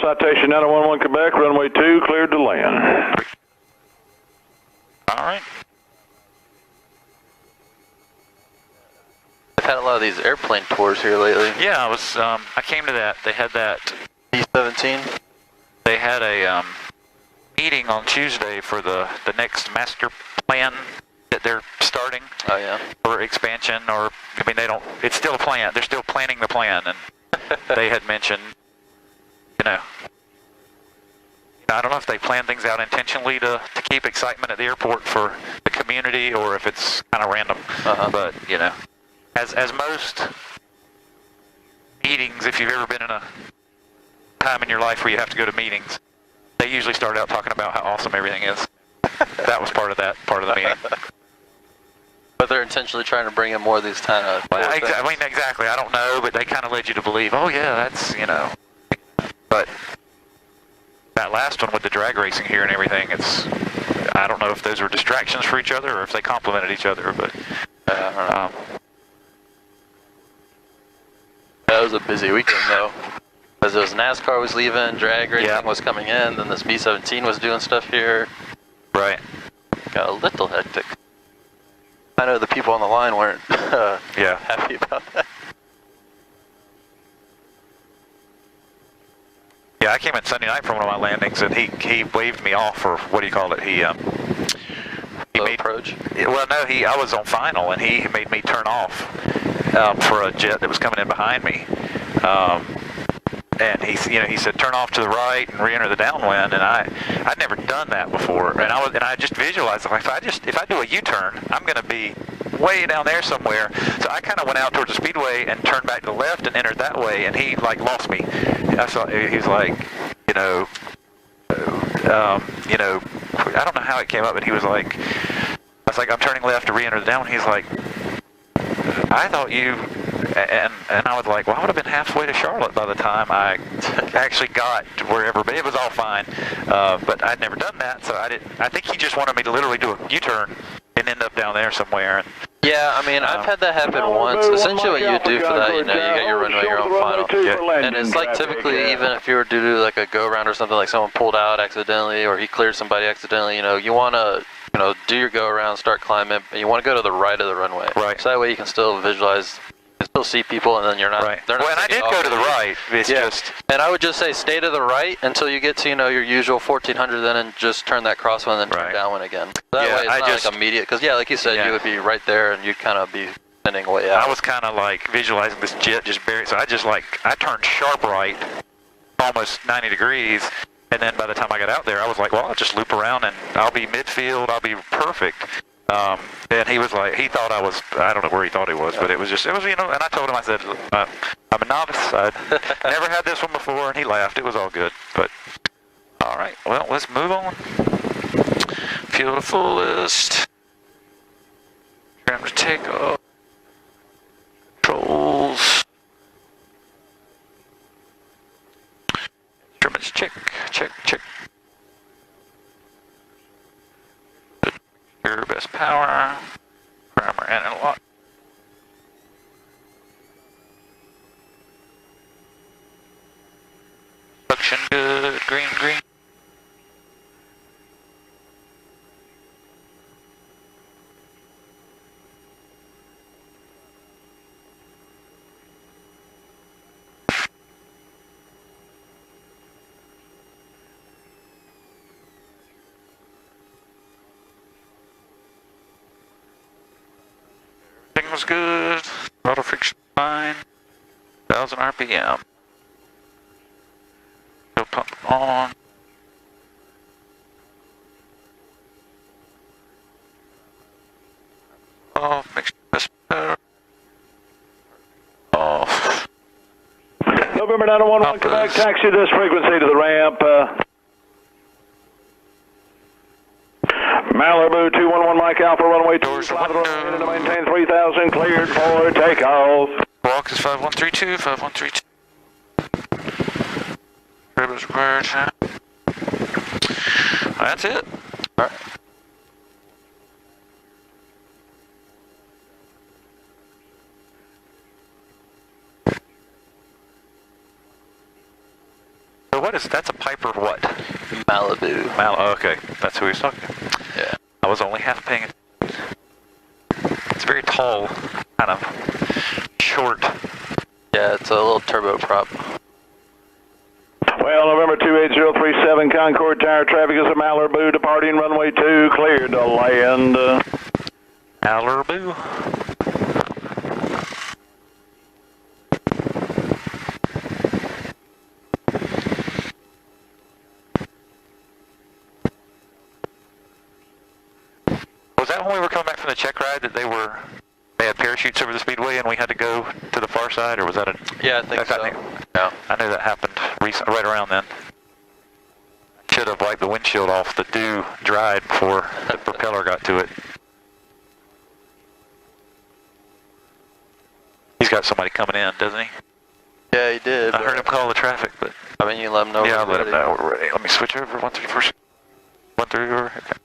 Citation 911 Quebec, runway 2, cleared to land. All right. I've had a lot of these airplane tours here lately. Yeah, I came to that. They had that B-17. They had a meeting on Tuesday for the next master plan that they're starting. Oh yeah. For expansion, or I mean, it's still a plan. They're still planning the plan, and they had mentioned, I don't know if they plan things out intentionally to keep excitement at the airport for the community, or if it's kind of random. But as most meetings, if you've ever been in a time in your life where you have to go to meetings, they usually start out talking about how awesome everything is. That was part of the meeting. But they're intentionally trying to bring in more of these kind of... Exactly. I don't know, but they kind of led you to believe, oh yeah, that's, But that last one with the drag racing here and everything, I don't know if those were distractions for each other or if they complemented each other, but... That was a busy weekend though. Because there was NASCAR was leaving, drag racing was coming in, then this B-17 was doing stuff here. Right. Got a little hectic. I know the people on the line weren't happy about that. Yeah, I came in Sunday night for one of my landings, and he waved me off, or what do you call it? He made approach. Well, no, I was on final, and he made me turn off for a jet that was coming in behind me. And he said turn off to the right and re-enter the downwind, and I'd never done that before, and I just visualized if I do a U-turn, I'm going to be way down there somewhere. So I kind of went out towards the speedway and turned back to the left and entered that way, and he lost me. And he was like, I don't know how it came up, but he was like, I was like, I'm turning left to re-enter the downwind. He's like, I thought you. And I was like, well, I would have been halfway to Charlotte by the time I actually got to wherever, but it was all fine. But I'd never done that, so I think he just wanted me to literally do a U-turn and end up down there somewhere. Yeah, I mean, I've had that happen once. Essentially what you do for that, you got your runway, you're on final. Yeah. And it's like typically, even if you were to do like a go-around or something, like someone pulled out accidentally or he cleared somebody accidentally, you want to, do your go-around, start climbing, and you want to go to the right of the runway. Right. So that way you can still visualize, you can still see people, and then you're not... Right. They're not and I did go to the right. It's just... And I would just say stay to the right until you get to, your usual 1400, then and just turn that crosswind and then turn downwind again. That way it's not like immediate, because like you said, you would be right there and you'd kind of be spinning way out. I was kind of like visualizing this jet just buried, so I turned sharp right, almost 90 degrees, and then by the time I got out there, I was like, well, I'll just loop around and I'll be midfield, I'll be perfect. And he was like, he thought I was, I don't know where he thought he was, but it was, and I told him, I said, I'm a novice, I never had this one before, and he laughed, it was all good, but, all right, well, let's move on. Fuel to fullest. Trim to take off. Controls. Instruments check. Your best power. Primer and lock. Suction good. Green. Everything was good. Throttle friction fine. 1,000 RPM. Fuel pump on. Off. Mixture best power. Off. November 911 Quebec, taxi this frequency to the ramp. Malibu 211 Mike Alpha, runway 2, fly the runway to maintain 3,000, cleared for takeoff. Walk is 5132. Crib is required. That's it. All right. So what is, that's a Piper what? Malibu. Okay, that's who he was talking to. Yeah. I was only half paying attention. It's very tall, kind of short. Yeah, it's a little turboprop. Well, November 28037, Concord Tower traffic is at Malibu, departing runway 2, cleared to land. Malibu. Was that when we were coming back from the check ride that they had parachutes over the speedway and we had to go to the far side, or was that a... Yeah, I think so. Yeah, I knew that happened right around then. Should have wiped the windshield off. The dew dried before the propeller got to it. He's got somebody coming in, doesn't he? Yeah, he did. I heard him call the traffic, but... I mean, you let him know. Yeah, I'll let him know we're ready. Let me switch over. 1-3 first. 1-3 over. Okay.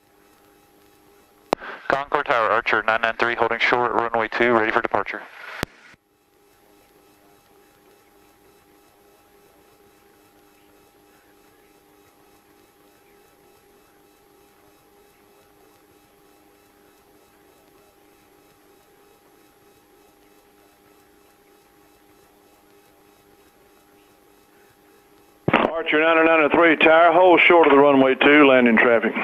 Concord Tower, Archer 993, holding short, runway 2, ready for departure. Archer 993, tower, hold short of the runway 2, landing traffic.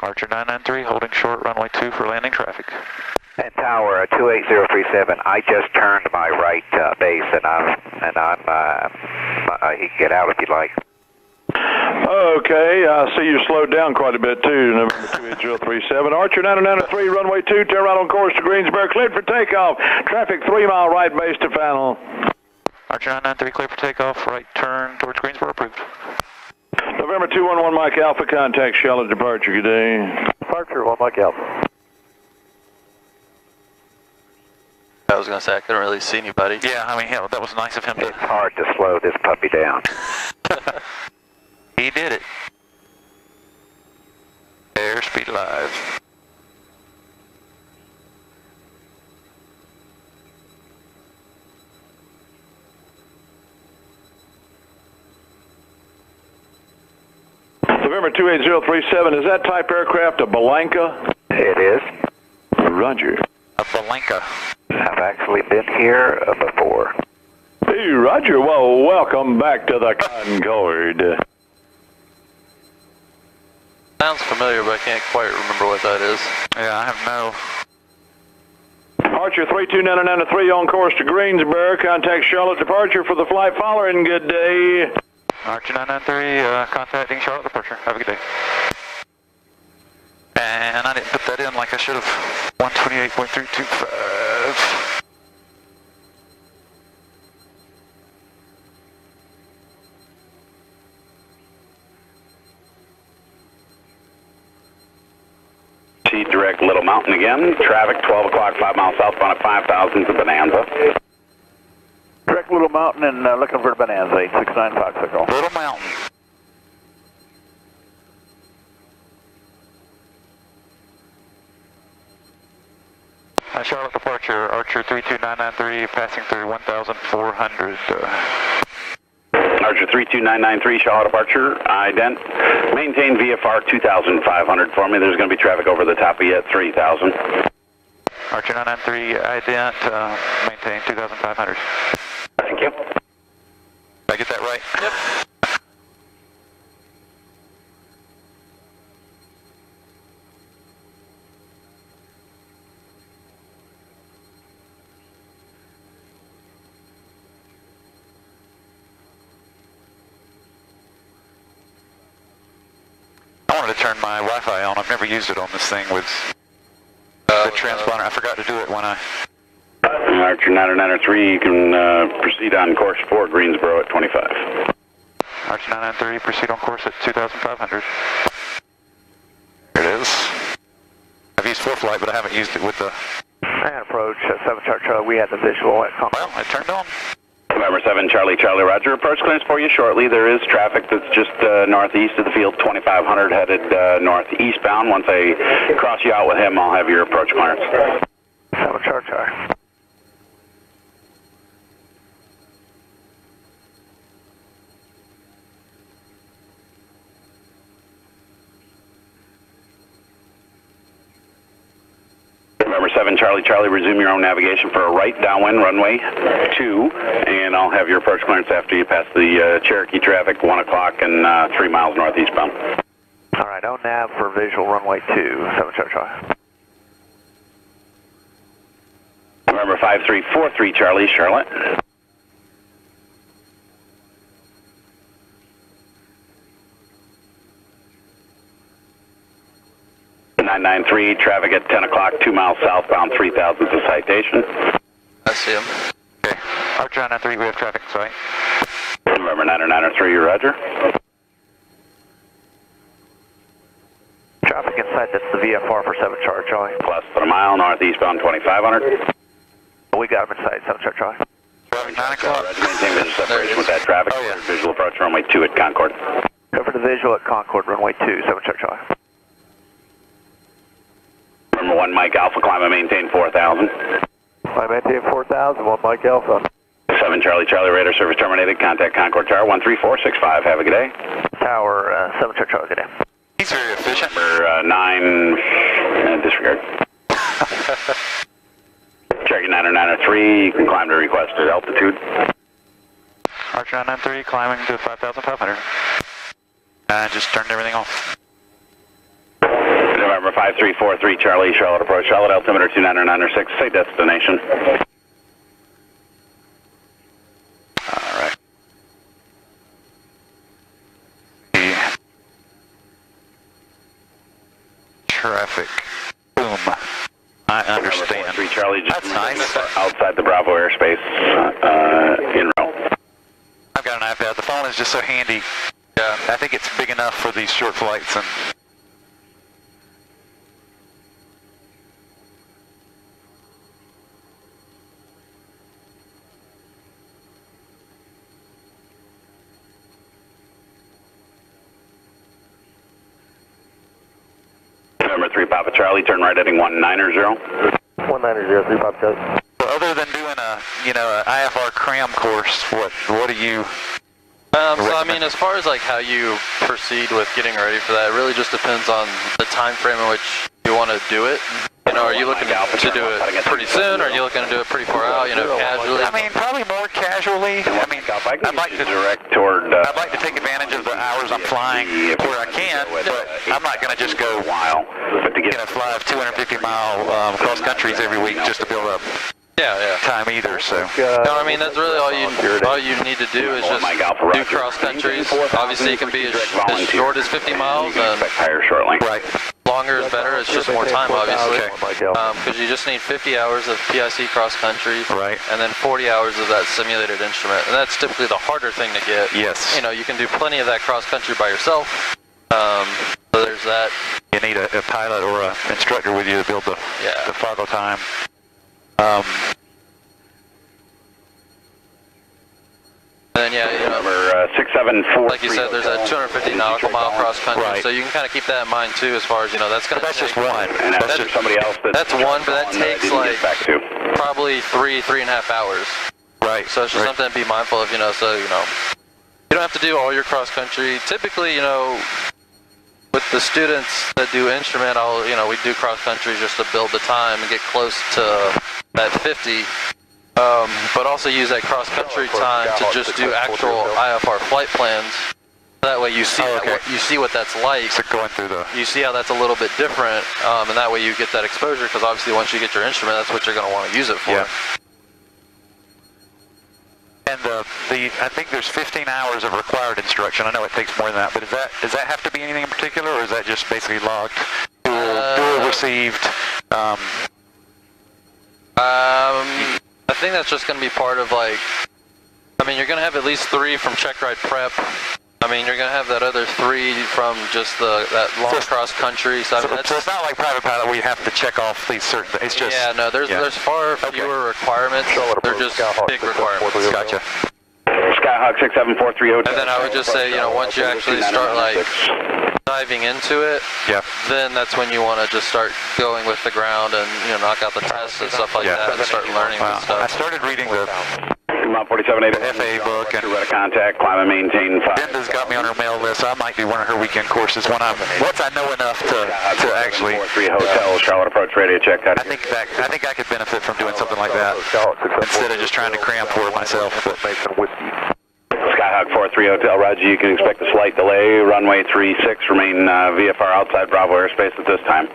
Archer 993, holding short, runway 2 for landing traffic. And tower 28037, I just turned my right base, and he can get out if you'd like. Okay, I see you slowed down quite a bit too, November 28037. Archer 993, runway 2, turn right on course to Greensboro, cleared for takeoff. Traffic 3 mile right base to final. Archer 993, clear for takeoff, right turn towards Greensboro, approved. November 211, Mike Alpha, contact Charlotte departure, good day. Departure 1 Mike Alpha. I was going to say, I couldn't really see anybody. Yeah, I mean, hell, that was nice of him It's to... hard to slow this puppy down. He did it. Airspeed live. November 28037, is that type aircraft a Balanka? It is. Roger. A Balanka. I've actually been here before. Hey, Roger. Well, welcome back to the Concorde. Sounds familiar, but I can't quite remember what that is. Yeah, I have no... Archer 32993 on course to Greensboro. Contact Charlotte departure for the flight following. Good day. Archer 993, contacting Charlotte departure. Have a good day. And I didn't put that in like I should have. 128.325. Direct Little Mountain again. Traffic 12 o'clock, 5 miles southbound at 5,000 to Bonanza. Direct Little Mountain and looking for Bonanza, 869 Foxtrot. Little Mountain. Charlotte departure, Archer 32993, passing through 1,400. Archer 32993, Charlotte departure, ident. Maintain VFR 2,500 for me. There's going to be traffic over the top of you at 3,000. Archer 993, ident, maintain 2,500. Thank you. Did I get that right? Yep. I wanted to turn my Wi-Fi on. I've never used it on this thing with the transponder. I forgot to do it when I... Archer 993, you can proceed on course for Greensboro at 25. Archer 993, proceed on course at 2,500. There it is. I've used full flight, but I haven't used it with the... And approach 7 Charlie, we had the visual at Well, it turned on. November 7, Charlie, Roger. Approach clearance for you shortly. There is traffic that's just northeast of the field, 2,500 headed northeastbound. Once I cross you out with him, I'll have your approach clearance. 7 Charlie. 7 Charlie Charlie, resume your own navigation for a right downwind runway 2, and I'll have your approach clearance after you pass the Cherokee traffic, 1 o'clock and 3 miles northeastbound. All right, on nav for visual runway 2, 7 Charlie Charlie. November 5343 Charlie, Charlotte. .993, traffic at 10 o'clock, 2 miles southbound, 3,000 is the citation. I see him. Okay. Archer 993, we have traffic, sorry. November 993, roger. Traffic inside, that's the VFR for 7 Charlie Charlie. Less than a mile, northeastbound 2500. We got him inside, 7 Charlie Charlie. Traffic 9 o'clock. Maintain visual separation with that traffic. Oh, yeah. Visual approach runway 2 at Concord. Cover the visual at Concord, runway 2, 7 Charlie Charlie. Number 1 Mike Alpha, climb and maintain 4000. I maintain 4,000, 1 Mike Alpha. 7 Charlie Charlie, radar service terminated. Contact Concord Tower 13465. Have a good day. Tower 7 Charlie Charlie, good day. He's very efficient. Number 9, disregard. Cherokee 993, you can climb to requested altitude. Archer 993, climbing to 5,500. Just turned everything off. November 5343 Charlie, Charlotte approach, Charlotte altimeter 29906, say destination. All right. Traffic. Boom. I understand. 3 Charlie, just That's nice. outside the Bravo airspace in row. I've got an iPad. The phone is just so handy. Yeah, I think it's big enough for these short flights. And November 3 Papa Charlie, turn right heading 190. 190, 3 Papa Charlie. other than doing a IFR cram course, what do you? So I mean, as far as like how you proceed with getting ready for that, it really just depends on the time frame in which you want to do it. You know, are you looking to do it pretty soon, or are you looking to do it pretty far out? You know, casually. I mean, probably more casually. I mean, I'd like to direct toward. I'd like to take advantage of the hours I'm flying where I can, but I'm not going to just go fly 250-mile cross countries every week just to build up time either. So no, I mean that's really all you need to do is just do cross countries. Obviously, it can be as short as 50 miles, and right. Longer is better. It's just more time, obviously, because you just need 50 hours of PIC cross country, right, and then 40 hours of that simulated instrument, and that's typically the harder thing to get. Yes. You know, you can do plenty of that cross country by yourself. So there's that. You need a pilot or an instructor with you to build the Foggle time. Then Number 674. like you said, there's a 250 nautical mile cross country, right. so you can kind of keep that in mind too, as far as that's going to. That's just one. And that's just somebody else. That's one, but that takes like probably 3.5 hours. Right. So it's just something to be mindful of. So you don't have to do all your cross country. Typically, with the students that do instrument, we do cross country just to build the time and get close to that 50. But also use that cross-country time to just do actual IFR flight plans. That way you see you see what that's like. So going through you see how that's a little bit different, and that way you get that exposure. Because obviously, once you get your instrument, that's what you're going to want to use it for. Yeah. And I think there's 15 hours of required instruction. I know it takes more than that, but does that have to be anything in particular, or is that just basically logged, dual received? I think that's just going to be part of you're going to have at least 3 from check ride prep. You're going to have that other 3 from just that long cross country. So it's not like private pilot where you have to check off these certain. It's just there's far fewer requirements. They're just big requirements. Gotcha. Skyhawk 67430. And then I would just say, once you actually start diving into it, then that's when you want to just start going with the ground and knock out the tests and stuff like that and start learning and stuff. I started reading the about 4780. FAA book. And Red contact, climb and maintain 5. Linda's got me on her mail list, so I might do one of her weekend courses once I know enough to actually. 43 Hotel, Charlotte approach radio check. I think I could benefit from doing something like that instead of just trying to cram for it myself. But. Skyhawk 43 Hotel, Roger. You can expect a slight delay. Runway 36, remain VFR outside Bravo airspace at this time.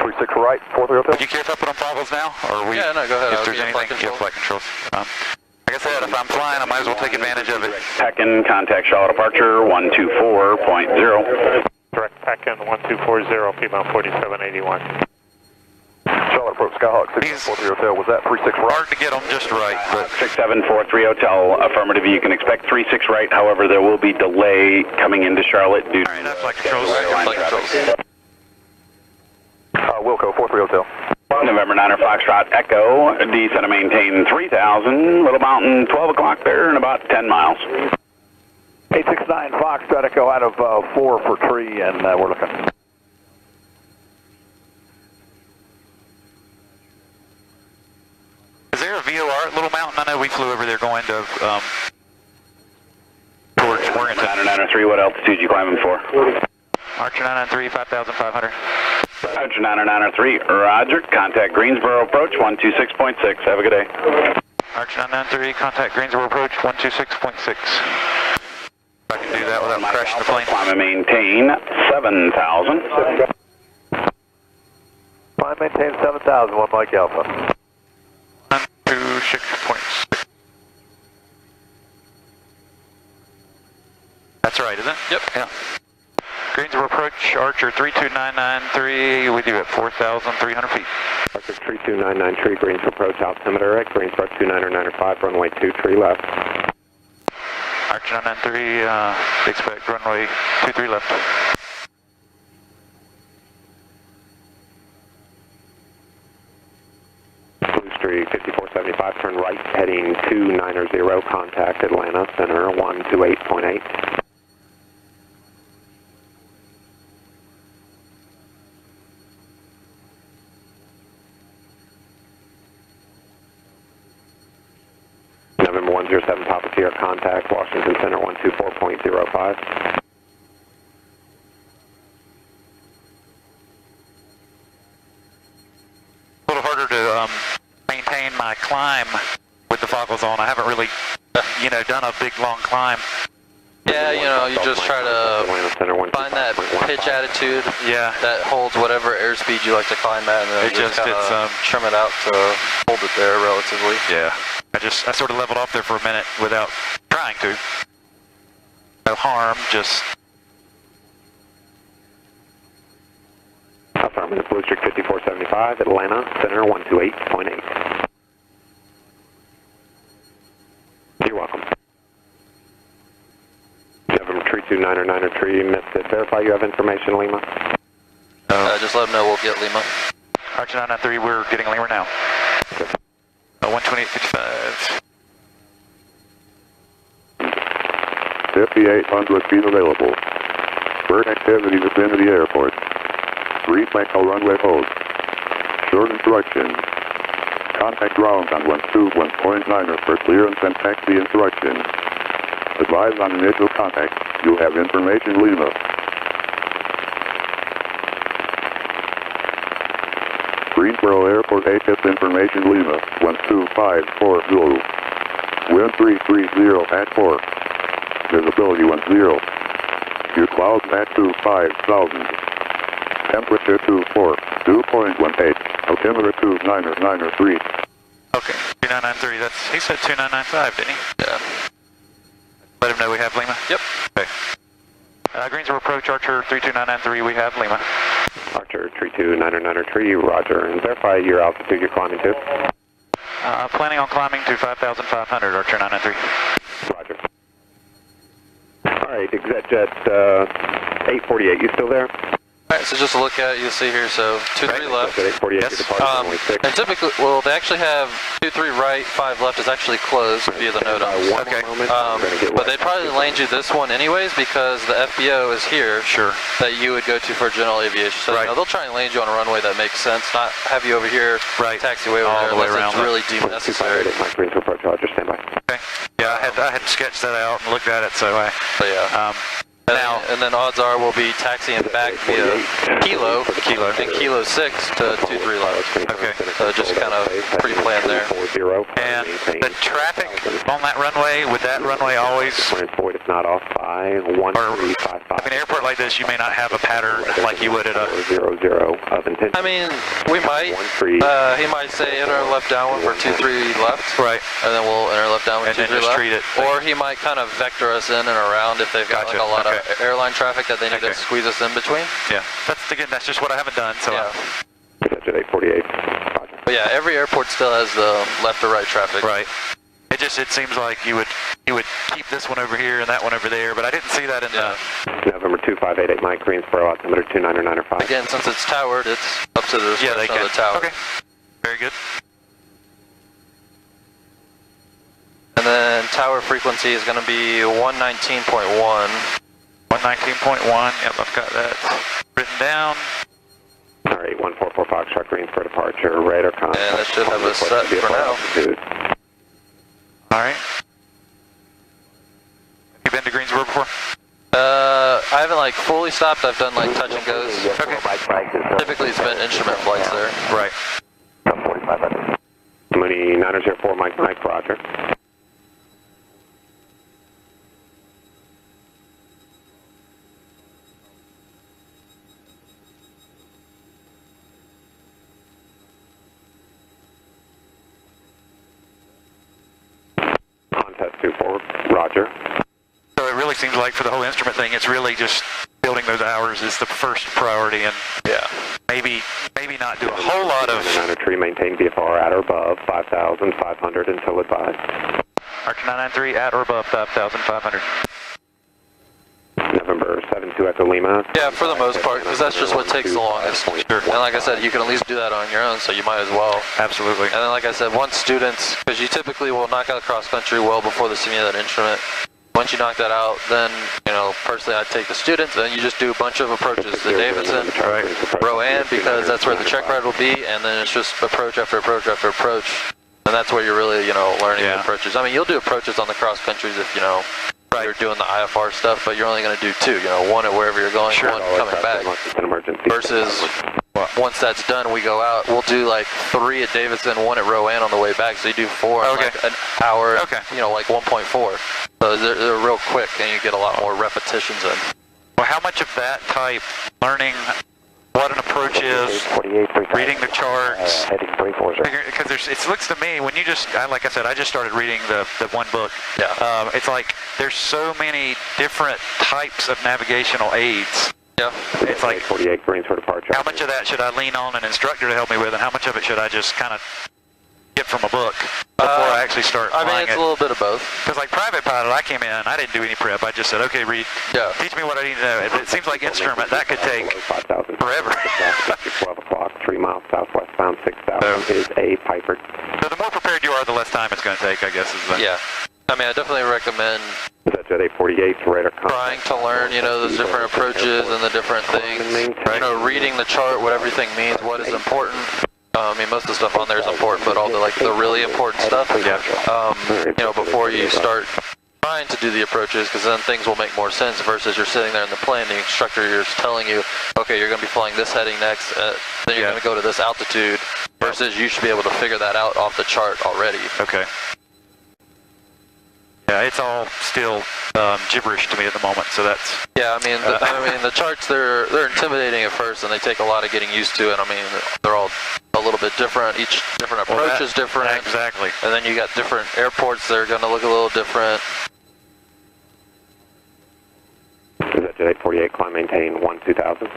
36 right, 43 Hotel. Would you care if I put on foggles now, or we? Yeah, no, go ahead. If there's anything, flight controls. Like I said, if I'm flying, I might as well take advantage of it. Pekin, contact Charlotte departure 124.0. Direct Pekin 1240, P-bound 4781. Charlotte approach Skyhawk 643 Hotel. Was that 36 right? Hard to get them just right, but 6743 Hotel, affirmative. You can expect 36 right. However, there will be delay coming into Charlotte due to. all right, that's flight controls. Wilco 43 Hotel. November 9er Foxtrot Echo, descend and maintain 3000, Little Mountain, 12 o'clock there, and about 10 miles. 869 Foxtrot Echo out of 4 for tree, and we're looking. Is there a VOR at Little Mountain? I know we flew over there going to towards Morganton. 903, what altitude you climbing for? Archer 993, 5,500. Archer 903, Roger. Contact Greensboro approach 126.6. Have a good day. Archer 993, contact Greensboro approach 126.6. If I can do that without crashing the plane. Climb and maintain 7,000. Climb maintain 7,000, 1 Mike Alpha. 126.6. That's right, isn't it? Yep. Yeah. Greensboro approach, Archer 32993, with you at 4,300 feet. Archer 32993, Greensboro approach, altimeter at Greensboro 29905, runway 23 left. Archer 993, expect runway 23 left. Blue Street 5475, turn right, heading 290, contact Atlanta Center 128.8. November 107, Papa Sierra, contact Washington Center 124.05. A little harder to maintain my climb with the foggles on. I haven't really, done a big long climb. Yeah, you just try to find that pitch attitude. Yeah. That holds whatever airspeed you like to climb at, and then you just trim it out to hold it there relatively. Yeah. I sort of leveled off there for a minute without trying to. No harm, just. Affirmative, Blue Street 5475, Atlanta Center 128.8. You're welcome. November 32993, missed it. Verify you have information, Lima. Just let them know we'll get Lima. Archer 993, we're getting Lima now. 128.55. 5800 feet available. Bird activity within the airport. 3 Echo runway hold. Short instructions. Contact ground on 121.9 for clearance and taxi instructions. Advise on initial contact. You have information, Lima. Greensboro Airport HS information, Lima 12540. Wind 330 at 4. Visibility 10. View clouds at 25,000. Temperature 24, 2.18. Altimeter 29993. Okay, 2993. He said 2995, didn't he? Yeah. Let him know we have Lima? Yep. Okay. Greensboro approach, Archer 32993, we have Lima. Archer 32993, roger, and verify your altitude you're climbing to. Planning on climbing to 5,500, Archer 993. Roger. All right, ExecJet 848, you still there? Alright, so just look at it, you'll see here, so 2-3 left. Yes. And typically, well, they actually have 2-3 right, 5 left is actually closed via the NOTAMs. Okay. But they probably land you this one anyways because the FBO is here. Sure. That you would go to for general aviation. So you know, they'll try and land you on a runway that makes sense, not have you over here, taxi way over all there, the way unless around it's really deemed necessary. Mike Green to approach, Roger, stand by. Okay. Yeah, I had sketched that out and looked at it, so I. But yeah. And then odds are we'll be taxiing back via Kilo and Kilo 6 to 2-3 left. Okay. So just kind of pre-planned there. And the traffic on that runway, would that runway always... It's not off by 1355. In an airport like this, you may not have a pattern like you would at a... 00 of intention. I mean, we might. He might say enter left downwind for 2-3 left. Right. And then we'll enter left downwind 2-3 left. Treat it. Or he might kind of vector us in and around if they've got like a lot of airline traffic that they need to squeeze us in between. Yeah, that's just what I haven't done. So yeah. That's at 848. But yeah, every airport still has the left or right traffic. Right. It seems like you would keep this one over here and that one over there, but I didn't see that in the November 2588 Mike Greensboro altimeter 29905. Again, since it's towered, it's up to the discretion of the tower. Okay. Very good. And then tower frequency is going to be 119.1. 119.1. Yep, I've got that written down. All right, 144 Foxtrot Greensboro departure, radar contact. And that should have us set for now. All right. You been to Greensboro before? I haven't like fully stopped. I've done like touch and goes. Okay. Typically, it's been instrument flights there. Right. Mooney 904 Mike Roger. Contest 24, Roger. So it really seems like for the whole instrument thing, it's really just building those hours is the first priority, and maybe not do a whole lot of... 903, maintain VFR at or above 5,500 until advised. Archer 993 at or above 5,500. November 72 Echo Lima. Yeah, for the most part, because that's just what takes the longest. Sure. And like I said, you can at least do that on your own, so you might as well. Absolutely. And then like I said, once students, because you typically will knock out cross country well before the simulated instrument. Once you knock that out, then, you know, personally I'd take the students, and you just do a bunch of approaches to Davidson, Rowan, because that's where the check ride will be, and then it's just approach after approach after approach. And that's where you're really, you know, learning the approaches. I mean, you'll do approaches on the cross countries if, you know, you're doing the IFR stuff, but you're only going to do 2, you know, one at wherever you're going, one coming back. Versus once that's done, we go out, we'll do like 3 at Davidson, 1 at Rowan on the way back, so you do 4 in like an hour, you know, like 1.4. So they're real quick, and you get a lot more repetitions in. Well, how much of that type, learning what an approach is, reading the charts, because it looks to me, when you just, like I said, I just started reading the one book. Yeah. It's like there's so many different types of navigational aids. Yeah. It's like 48 Greens for departure. How much of that should I lean on an instructor to help me with, and how much of it should I just kind of get from a book before I actually start flying it? I mean, it's a little bit of both. Because like private pilot, I came in, I didn't do any prep. I just said, okay, read, teach me what I need to know. It seems like instrument, that could take forever. 12 o'clock, 3 miles southwest bound, 6,000 is a Piper. So the more prepared you are, the less time it's going to take, I guess. Is the... Yeah. I mean, I definitely recommend that's at 848 radar trying to learn, you know, those different approaches and the different things. You know, reading the chart, what everything means, what is important. I mean, most of the stuff on there is important, but all the like the really important stuff, you know, before you start trying to do the approaches, because then things will make more sense versus you're sitting there in the plane, the instructor is telling you, okay, you're going to be flying this heading next, then you're going to go to this altitude, versus you should be able to figure that out off the chart already. Okay. Yeah, it's all still gibberish to me at the moment, so that's... Yeah, I mean, the charts, they're intimidating at first, and they take a lot of getting used to, and I mean, they're all a little bit different. Each different approach is different. Exactly. And then you got different airports that are going to look a little different. Is that Jet 848, climb maintain 12000?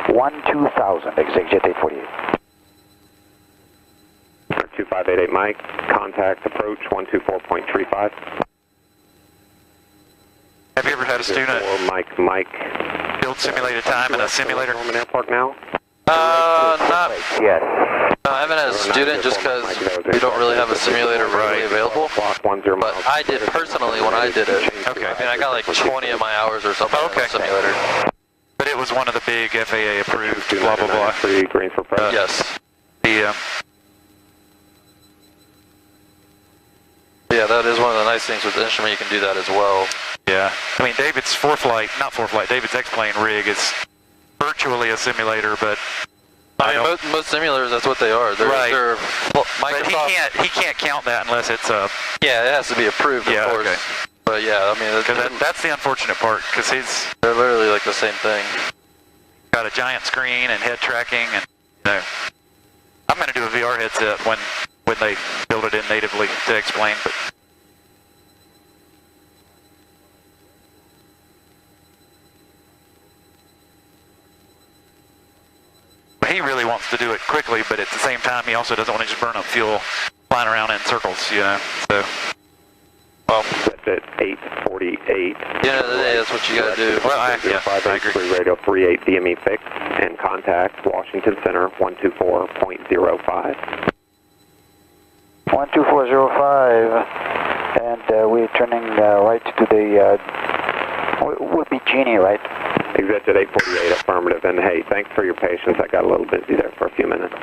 12000, exit Jet 848. 2588 Mike, contact approach 124.35. Have you ever had a student? Mike build simulated time in a simulator? Norman Airport now? Not. Yes. I haven't had a student just because we don't really have a simulator readily available. But I did personally when I did it. Okay. I mean, I got like 20 of my hours or something on the simulator. But it was one of the big FAA approved, blah, blah, blah. Green for press. Yes. The, yeah, that is one of the nice things with the instrument. You can do that as well. yeah. I mean, David's David's X-Plane rig is virtually a simulator, but I mean, most simulators, that's what they are. They're, right. They're Microsoft. But he can't count that unless it's a. Yeah, it has to be approved, of course. Okay. But yeah, I mean, that's the unfortunate part, because they're literally like the same thing. Got a giant screen and head tracking, and I'm going to do a VR headset when they build it in natively to explain, but. He really wants to do it quickly, but at the same time, he also doesn't want to just burn up fuel flying around in circles, So, well, that's at 8:48. At the end of the day, that's what you got to do. Well, I agree. Radio 38 DME fixed and contact Washington Center 124.05. 12405, and we're turning right to the. Would be Genie, right? Exit at 8:48, affirmative. And hey, thanks for your patience. I got a little busy there for a few minutes.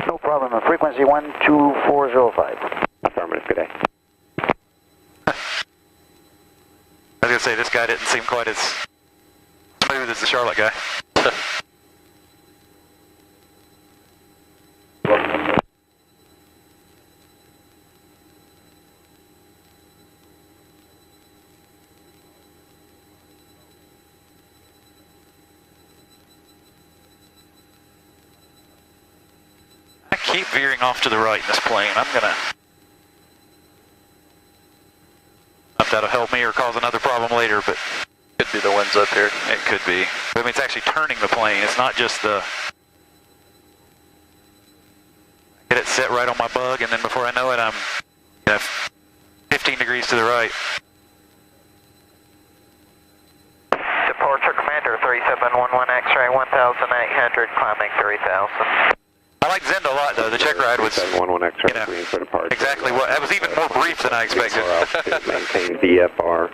No problem. Frequency 12405. Affirmative. Good day. I was going to say, this guy didn't seem quite as smooth as the Charlotte guy. I keep veering off to the right in this plane. I'm going to... If that'll help me or cause another problem later, but... Could be the winds up here. It could be. I mean, it's actually turning the plane. It's not just the... Get it set right on my bug, and then before I know it, I'm 15 degrees to the right. Departure Commander 3711 X-ray 1800, climbing 3000. I like Zend a lot, though. The check ride was, exactly what. That was even more brief than I expected. Maintain VFR.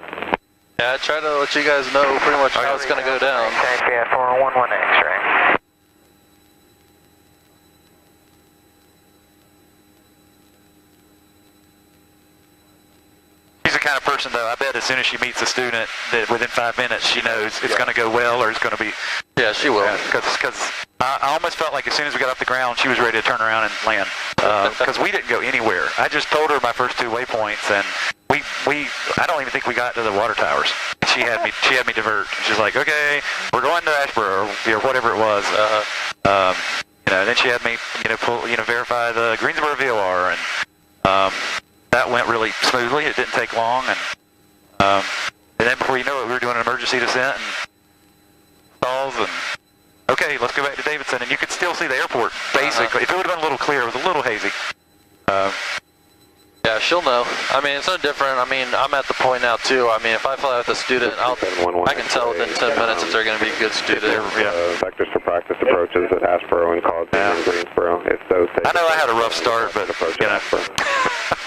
Yeah, I try to let you guys know pretty much how it's going to go down. VFR 11 X-ray. She's the kind of person, though, I bet as soon as she meets a student, that within 5 minutes she knows it's going to go well or it's going to be... Yeah, she will. Because I almost felt like as soon as we got off the ground, she was ready to turn around and land. Because we didn't go anywhere. I just told her my first 2 waypoints, and I don't even think we got to the water towers. She had me divert. She's like, okay, we're going to Asheboro, or whatever it was. Then she had me, verify the Greensboro VOR, and that went really smoothly. It didn't take long, and then before you know it, we were doing an emergency descent and stalls, and okay, let's go back to Davidson, and you could still see the airport, basically. If it would have been a little clear, it was a little hazy. Yeah, she'll know. I mean, it's no different. I mean, I'm at the point now, too. I mean, if I fly with a student, I can tell within 10 minutes if they're going to be a good student. Vectors for practice approaches at Asheboro and College and Greensboro. If so, I know I had a rough start, but,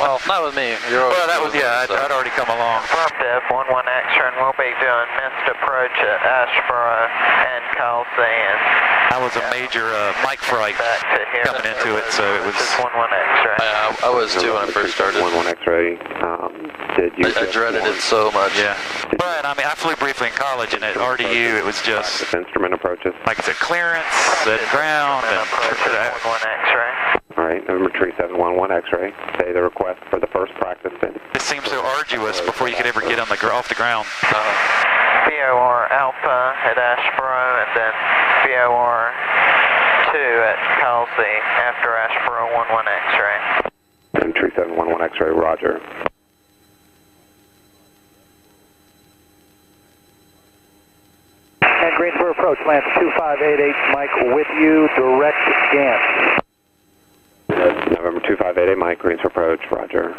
Well, not with me. Well, that was, I'd already come along. Affirmative, 11 X-ray, and we'll be doing missed approach at Asheboro and Coliseum. I was a major mic fright coming into it, so it was... 11 X-ray. I was, too, when I first started. 11 X-ray. I dreaded it so much. Yeah. But, I mean, I flew briefly in college, and at RDU, it was just... Instrument approaches. Like I said, clearance, at ground, and... 11 X-ray. All right, November 3711 X-ray. Say the request for the first practice spin. It seems so arduous before you could ever get on off the ground. VOR Alpha at Asheboro, and then VOR 2 at Kelsey after Asheboro 11 X-ray. And 3711 X-ray, roger. And Greensboro approach, land 2588, Mike with you, direct GAN. November 2588, Mike, Greensboro approach, roger.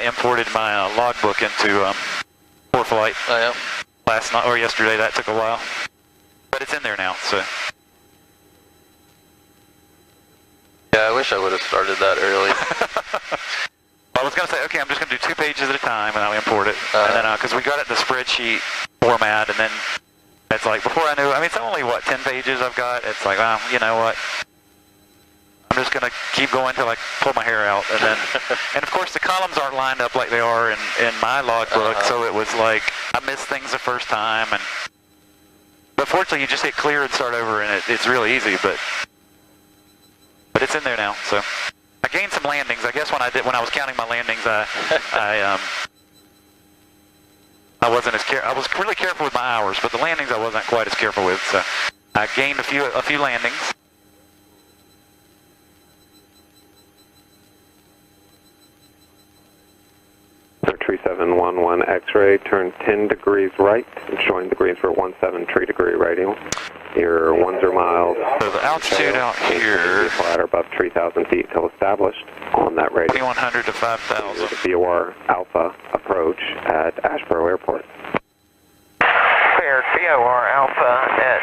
I imported my logbook into ForeFlight last night or yesterday. That took a while, but it's in there now. So. Yeah, I wish I would have started that early. I was going to say, okay, I'm just going to do 2 pages at a time, and I'll import it. And then, because we got it in the spreadsheet format, and then it's like, before I knew, I mean, it's only, 10 pages I've got? It's like, well, you know what? I'm just going to keep going until I pull my hair out. And then, and of course, the columns aren't lined up like they are in my logbook, so it was like, I missed things the first time. But fortunately, you just hit clear and start over, and it's really easy, but it's in there now, so. I gained some landings. I guess when I was counting my landings, I wasn't as I was really careful with my hours, but the landings I wasn't quite as careful with. So I gained a few landings. Tree 711 X-ray, turn 10 degrees right, and showing the green for 17 degree radial. Your 10 miles. So the altitude out here. Flat above 3,000 feet till established on that radial. 2,100 to 5,000. VOR Alpha approach at Asheboro Airport. Cleared VOR Alpha at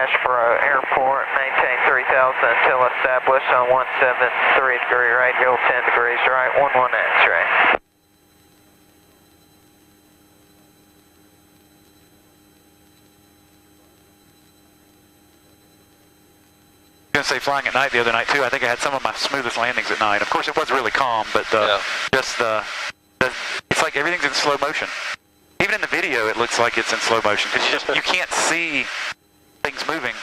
Asheboro Airport, maintain 3,000 until established on 173 degree radial, 10 degrees right, 11 X-ray. I was going to say flying at night the other night too. I think I had some of my smoothest landings at night. Of course, it was really calm, but just it's like everything's in slow motion. Even in the video, it looks like it's in slow motion because you can't see things moving.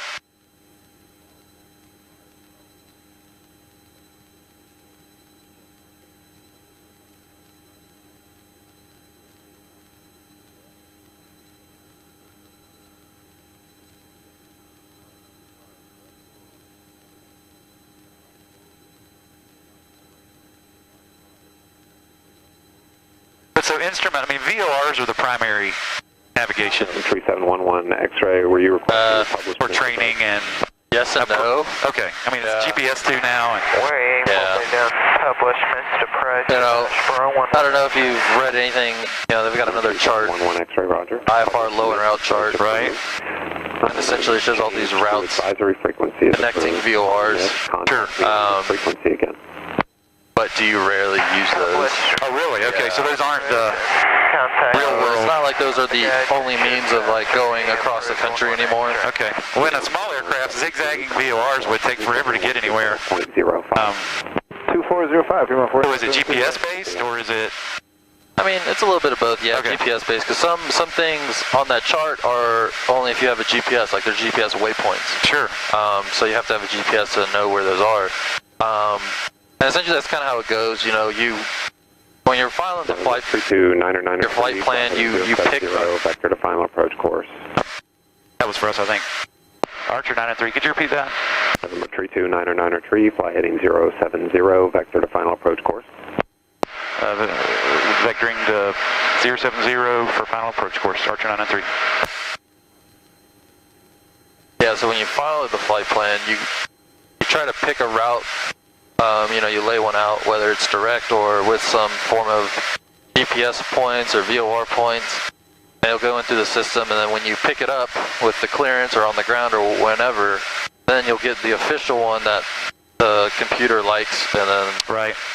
So instrument, I mean, VORs are the primary navigation. 3711 X-ray, were you required for training and... Yes and no. Okay, I mean, it's GPS 2 now. And we're able to publish missed approach. You know, I don't know if you've read anything, they've got another chart. 11 X-ray, roger. IFR low and route chart. Right. And essentially it shows all these routes advisory frequency connecting VORs. Sure. Frequency again. But do you rarely use those? Oh, really? Okay, so those aren't the real world. It's not like those are the only means of going across the country anymore. Okay. Well, in a small aircraft, zigzagging VORs would take forever to get anywhere. 2405. So is it GPS based or is it? I mean, it's a little bit of both, yeah, okay. GPS based, because some things on that chart are only if you have a GPS, like they're GPS waypoints. Sure. So you have to have a GPS to know where those are. And essentially that's kind of how it goes, when you're filing the flight, your flight plan, you pick vector to final approach course. That was for us, I think. Archer 903, could you repeat that? November 32993, fly heading 070, vector to final approach course. Vectoring to 070 for final approach course, Archer 993. Yeah, so when you follow the flight plan, you try to pick a route. You lay one out, whether it's direct or with some form of GPS points or VOR points, and it'll go into the system, and then when you pick it up with the clearance or on the ground or whenever, then you'll get the official one that the computer likes, and then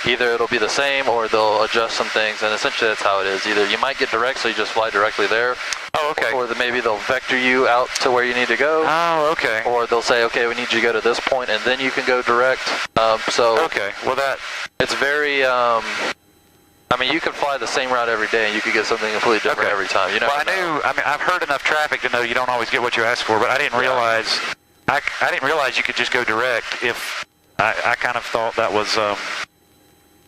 either it'll be the same or they'll adjust some things, and essentially that's how it is. Either you might get direct, so you just fly directly there. Oh, okay. Or maybe they'll vector you out to where you need to go. Oh, okay. Or they'll say, okay, we need you to go to this point, and then you can go direct. Okay, well it's very, you can fly the same route every day, and you could get something completely different every time. I've heard enough traffic to know you don't always get what you ask for, but I didn't realize, I didn't realize you could just go direct if, I kind of thought that was,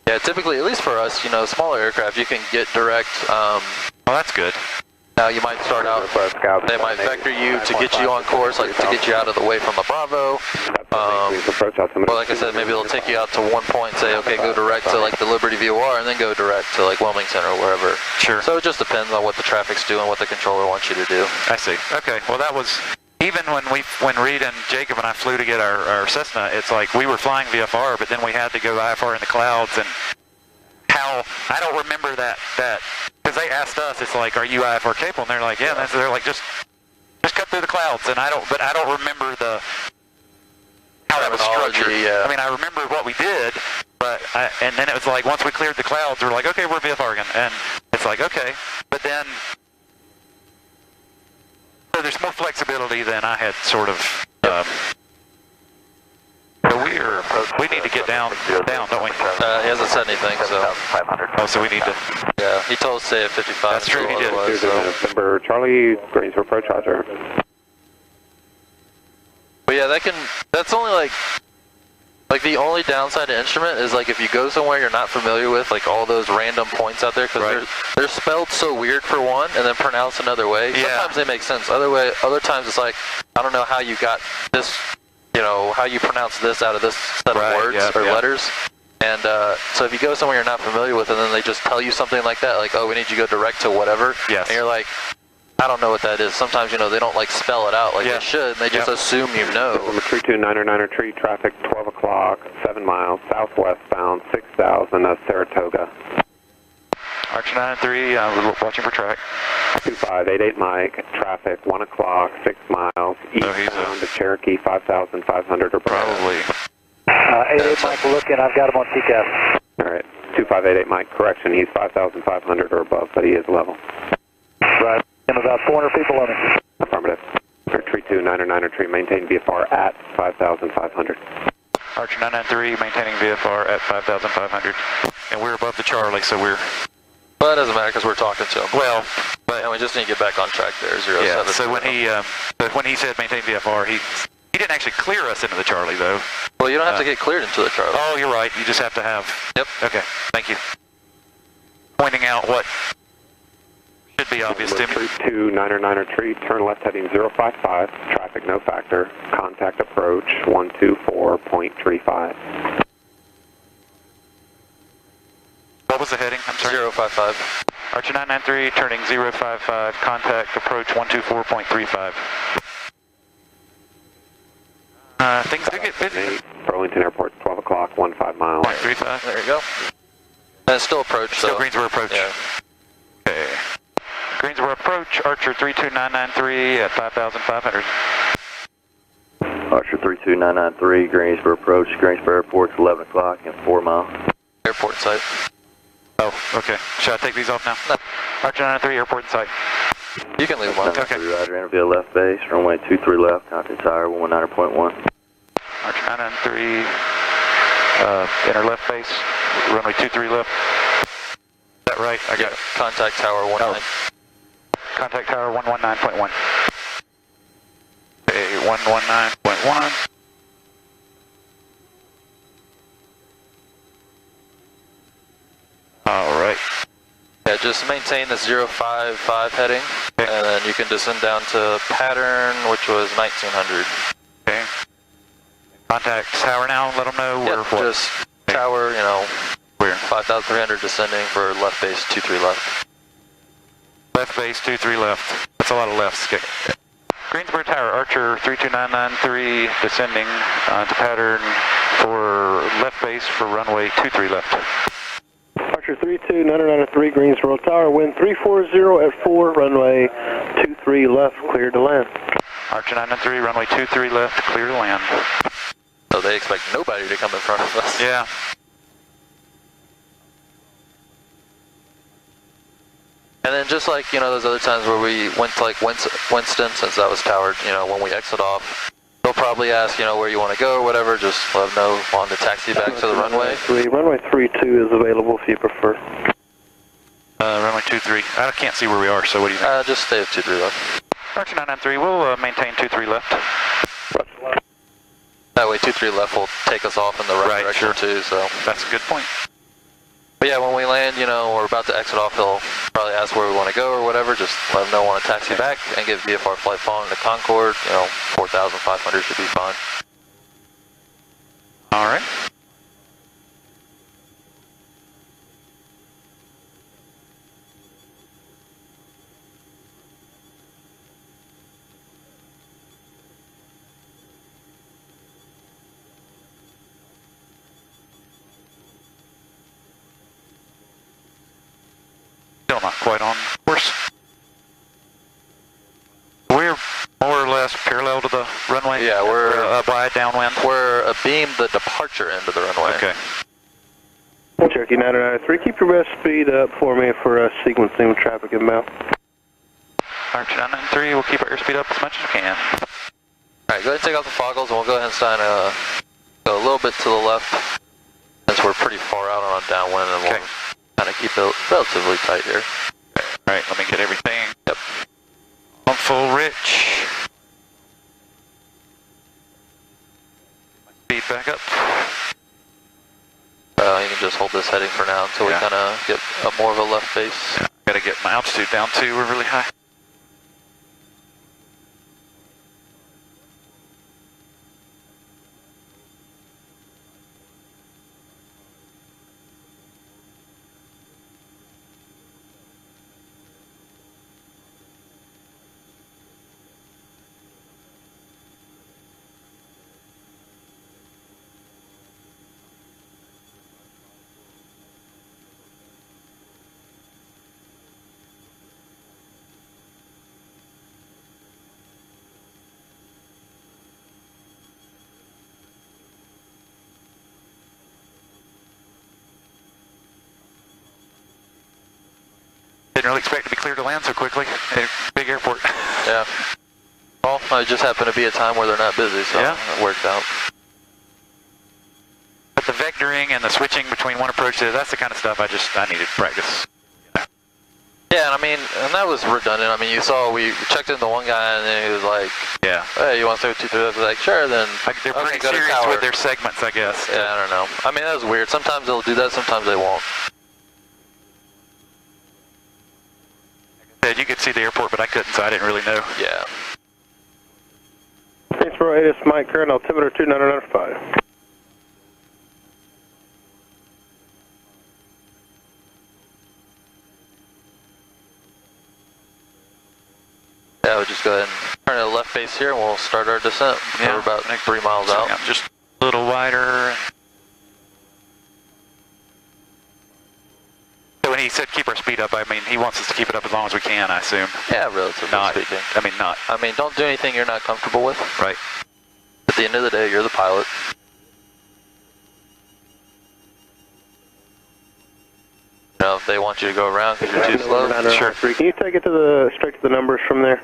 Yeah, typically, at least for us, smaller aircraft, you can get direct, oh, that's good. Now you might start out, they might vector you to get you on course, like to get you out of the way from the Bravo. Well, like I said, maybe they'll take you out to one point and say, okay, go direct to the Liberty VOR, and then go direct to Wilmington or wherever. Sure. So it just depends on what the traffic's doing, what the controller wants you to do. I see. Okay, well that was, even when Reed and Jacob and I flew to get our Cessna, it's like we were flying VFR, but then we had to go IFR in the clouds, and how Well, I don't remember that because they asked us. It's like, are you IFR capable? And they're like, yeah. And they're like, just cut through the clouds. And I don't remember how that was structured. I mean, I remember what we did, but and then it was like once we cleared the clouds, we're like, okay, we're VFR again, and it's like, okay, but then so there's more flexibility than I had sort of. We need to get down, don't we? He hasn't said anything, so. Oh, so we need to. Yeah, he told us to stay at 55. That's true, he did. November Charlie, Greensboro approach, Roger. But yeah, that's only like the only downside to instrument is like if you go somewhere you're not familiar with, like all those random points out there, because they're spelled so weird for one and then pronounced another way. Yeah. Sometimes they make sense. Other times it's like, I don't know how you got this, how you pronounce this out of this set of words or letters. And so if you go somewhere you're not familiar with and then they just tell you something like that, like, oh, we need you to go direct to whatever. Yes. And you're like, I don't know what that is. Sometimes, they don't like spell it out like they should, and they just assume you know. Number 3299er tree, traffic 12 o'clock, 7 miles, southwest bound, 6,000, Saratoga. Archer 9-3, we're watching for track. 2588 Mike, traffic 1 o'clock, 6 miles, eastbound to Cherokee, 5,500 or probably. 88 Mike, looking, I've got him on TCAS. All right, 2588 Mike, correction, he's 5,500 or above, but he is level. Right. And about 400 people on it. Affirmative. Tree 2999er tree, maintain VFR at 5,500. Archer 993, maintaining VFR at 5,500. And we're above the Charlie, so we're... Well, it doesn't matter because we're talking to him. Well, and we just need to get back on track there, 07. Yeah, so when he said maintain VFR, he didn't actually clear us into the Charlie, though. Well, you don't have to get cleared into the Charlie. Oh, you're right. You just have to have... Yep. Okay, thank you. Pointing out what... should be obvious to me. 2999er tree, turn left heading 055, traffic no factor, contact approach 124.35. What was the heading? I'm sorry. 055. Archer 993, turning 055, contact approach 124.35. Things do get busy. Burlington Airport, 12 o'clock, 15 miles. 0.35. There you go. And it's still approach, Still so. Greensboro approach. Yeah. Okay. Greensboro approach, Archer 32993 at 5,500. Archer 32993, Greensboro approach, Greensboro Airport's 11 o'clock and 4 miles. Airport site. Oh, okay. Should I take these off now? No. Archer 993, airport in sight. You can leave them on. Okay. Roger, Interville left base, runway 23 left, contact tower 119.1. Archer 993, enter left base, runway 23 left. Is that right? I got it. Contact tower 19. Contact tower 119.1. Okay, 119.1. All right. Yeah, just maintain the 055 heading, and then you can descend down to pattern, which was 1900. Okay. Contact tower now, let them know Yep, what. just tower, Where? 5,300 descending for left base 23 left. Left base 23 left. That's a lot of lefts. Okay. Greensboro Tower, Archer 32993, descending to pattern for left base for runway 23 left. Archer 32993, Greensboro Tower, wind 340 at 4, runway 23 left, clear to land. Archer 993, runway 23 left, clear to land. So they expect nobody to come in front of us. Yeah. And then just like, those other times where we went to like Winston, since that was towered, when we exit off, they'll probably ask, where you want to go or whatever, just let them know on the taxi back to the runway. Runway 32 is available if you prefer. Runway 23. I can't see where we are, so what do you think? Just stay at 23 left. Archer 993, we'll maintain 23 left. That way 23 left will take us off in the right direction too, so. That's a good point. But yeah, when we land, we're about to exit off, they'll probably ask where we want to go or whatever, just let them know on a taxi back and get VFR flight following to Concord, 4,500 should be fine. All right. not quite on course. We're more or less parallel to the runway? Yeah, we're wide downwind? We're abeam the departure end of the runway. Okay. Cherokee 993, keep your best speed up for me for sequencing with traffic inbound. Archer 993, we'll keep our airspeed up as much as we can. Alright, go ahead and take off the foggles and we'll go ahead and sign a little bit to the left since we're pretty far out on a downwind and we'll kind of keep it relatively tight here. Alright, let me get everything. Yep. On full rich. Speed back up. You can just hold this heading for now until we kind of get more of a left face. Yeah, gotta get my altitude down too, we're really high. Didn't really expect to be clear to land so quickly at a big airport. Yeah. Well, it just happened to be a time where they're not busy, so it worked out. But the vectoring and the switching between one approach, that's the kind of stuff I needed to practice. Yeah, and I mean, and that was redundant. I mean, you saw we checked in the one guy and then he was like, hey, you want to stay with 2-3? I was like, sure, then. Like they're pretty serious with their segments, I guess. Yeah, I don't know. I mean, that was weird. Sometimes they'll do that, sometimes they won't. You could see the airport, but I couldn't, so I didn't really know. Yeah. Statesboro 8, it's Mike, current altimeter 2995. Yeah, we'll just go ahead and turn to the left face here and we'll start our descent. We're about 3 miles out. Yeah, just a little wider. So when he said keep our speed up, I mean, he wants us to keep it up as long as we can, I assume. Yeah, relatively speaking. I mean, don't do anything you're not comfortable with. Right. At the end of the day, you're the pilot. You know, if they want you to go around because you're too slow, sure. Can you take it to straight to the numbers from there?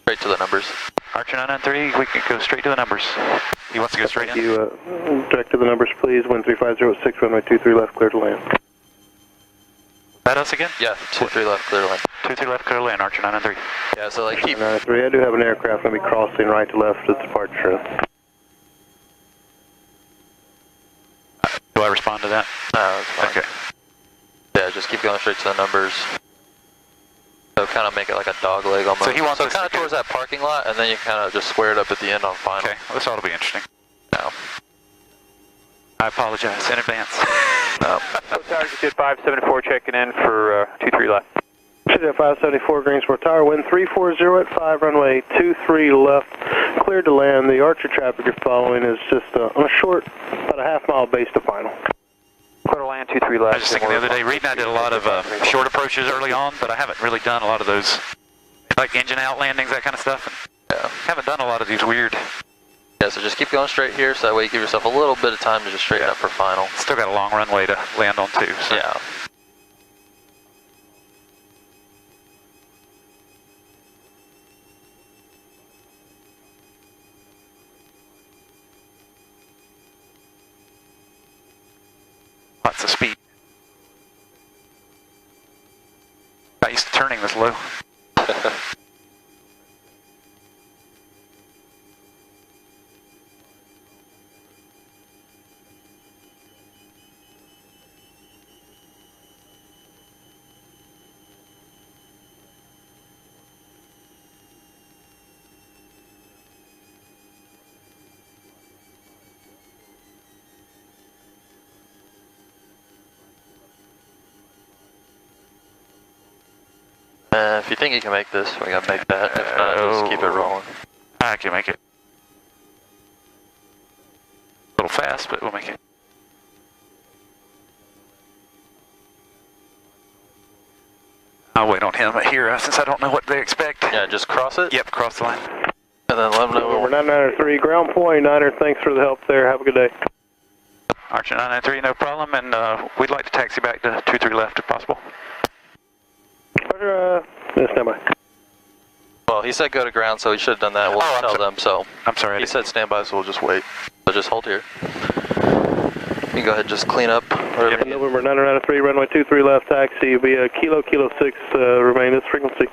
Straight to the numbers. Archer 993, we can go straight to the numbers. He wants to go straight in? You direct to the numbers, please. Wind 3506, runway 23 left, clear to land. That us again? Yeah, 23 left, clear to land. 23 left, clear to land, Archer 993. Yeah, so like keep... 993, I do have an aircraft going to be crossing right to left at departure. Do I respond to that? No, that's fine. Okay. Yeah, just keep going straight to the numbers. So kind of make it like a dog leg almost. So he wants kind of towards that parking lot, and then you kind of just square it up at the end on final. Okay, well, this ought to be interesting. No. I apologize in advance. No. Tower, you did 574 checking in for 23 left. City at 574 Greensboro Tower, wind 340 at 5, runway 23 left, cleared to land. The Archer traffic you're following is just on a short, about a half-mile base to final. Clear to land, 23 left. I was just thinking the other day, Reed and I did a lot of short approaches early on, but I haven't really done a lot of those, like engine out landings, that kind of stuff. And haven't done a lot of these weird. Yeah, so just keep going straight here, so that way you give yourself a little bit of time to just straighten up for final. Still got a long runway to land on too. So. Yeah. Lots of speed. Not used to turning this low. If you think you can make this, we gotta make that. If not, just keep it rolling. I can make it. A little fast, but we'll make it. I'll wait on him here since I don't know what they expect. Yeah, just cross it? Yep, cross the line. And then let them know. We're 993, ground point, Niner. Thanks for the help there. Have a good day. Archer 993, no problem, and we'd like to taxi back to 23 left if possible. Roger, stand by. Well, he said go to ground, so he should have done that. We'll tell them, so. I'm sorry. He said stand by, so we'll just wait. So just hold here. You can go ahead and just clean up. Yep. November 993, runway 23 left, taxi via Kilo 6, remain this frequency.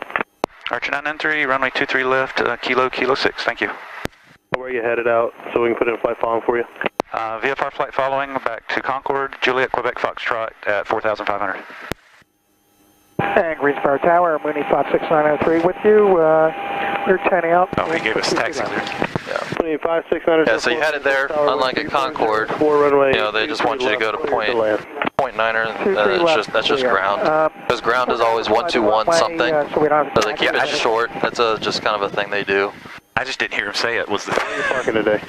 Archer 993, runway 23 left, Kilo 6, thank you. Where are you headed out so we can put in a flight following for you? VFR flight following back to Concord, Juliet, Quebec, Foxtrot at 4,500. And Greensboro Tower, Mooney 56903 with you. We're 10 out. Oh, he gave us taxi clear. Yeah. Mooney 56903. Yeah, so you had it there, unlike at Concord. You know, they just want you to go to point niner, and that's just ground. Because ground is always 121 something. So they keep it short. That's just kind of a thing they do. I just didn't hear him say it. Was the Where are you parking today?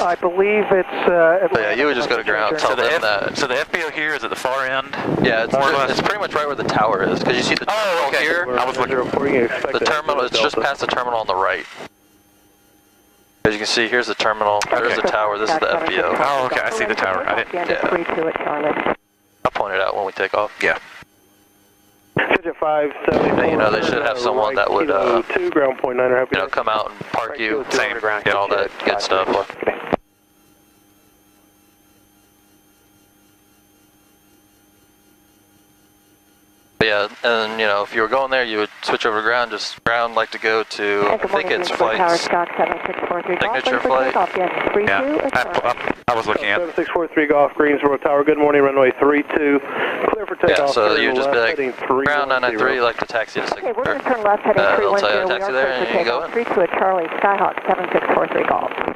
I believe it's. Yeah, you would just go to ground. Tell them that. So the FBO here is at the far end. Yeah, it's pretty much right where the tower is. Because you see the terminal here. I was looking. The terminal. It's just past the terminal on the right. As you can see, here's the terminal. There's the tower. This is the FBO. Oh, okay. I see the tower. I didn't. Yeah. I'll point it out when we take off. Yeah. And, you know, they should have someone that would, ground point Niner, you know, come out and park you, get all that good stuff. But yeah, and you know, if you were going there, you would switch over to ground. Just ground like to go to, I think it's flights. Signature flight. Yeah, I was looking at 7643 Golf, Greensboro Tower. Good morning, runway 32. Clear for takeoff. Yeah, so you just be like, ground 993, like the taxi to Signature. Okay, we're going to turn left heading 310. They'll tell you to taxi there, and you go in. 32 at Charlie, Skyhawk 7643 Golf.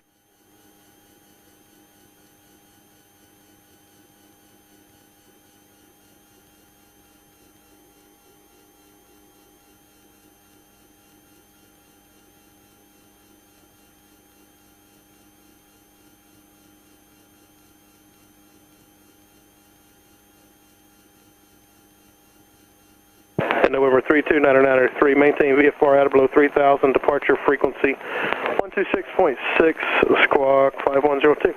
November 329903, maintain VFR out of below 3000, departure frequency 126.6, squawk 5102.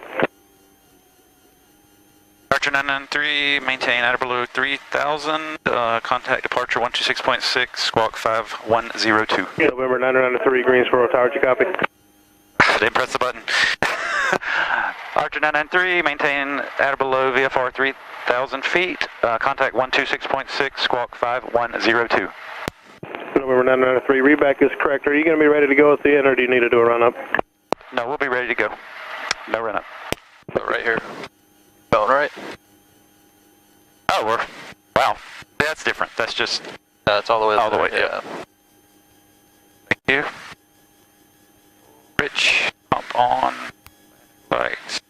Archer 993, maintain out of below 3000, contact departure 126.6, squawk 5102. November 993, Greensboro Tower, did you copy? I didn't press the button. Archer 993, maintain out of below VFR 3000 feet, contact 126.6, squawk 5102. November 993, readback is correct. Are you going to be ready to go at the end, or do you need to do a run-up? No, we'll be ready to go. No run-up. So right here. Going right. Oh, wow. That's different. That's just... That's all the way all the way, yeah. Thank you. Rich, pump on. Lights.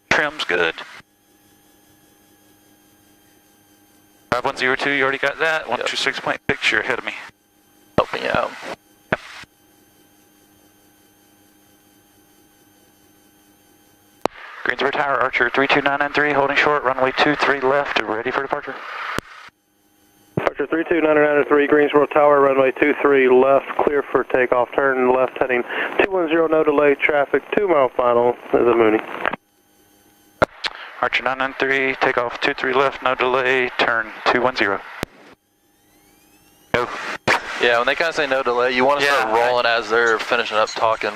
Trim's good. 5102, you already got that. 126.6, you're ahead of me. Helping you out. Yep. Greensboro Tower, Archer 32993, holding short, runway 23 left, ready for departure. Archer 32993, Greensboro Tower, runway 23 left, clear for takeoff. Turn left heading 210, no delay, traffic, 2 mile final, is a Mooney. Archer 993, takeoff 23 left, no delay, turn 210. Go. Yeah, when they kind of say no delay, you want to start rolling as they're finishing up talking.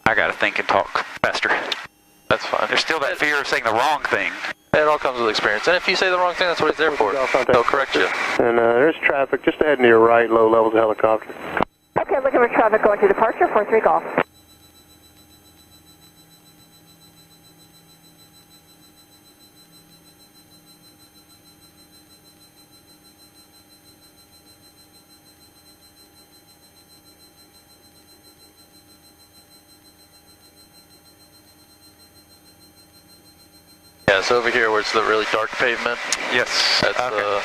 I gotta think and talk faster. That's fine. There's still that fear of saying the wrong thing. It all comes with experience. And if you say the wrong thing, that's what it's there for. They'll correct you. And there's traffic just ahead to your right, low levels of helicopter. Okay, looking for traffic going to departure, 43 Golf. Yeah, so over here where it's the really dark pavement. Yes. That's okay.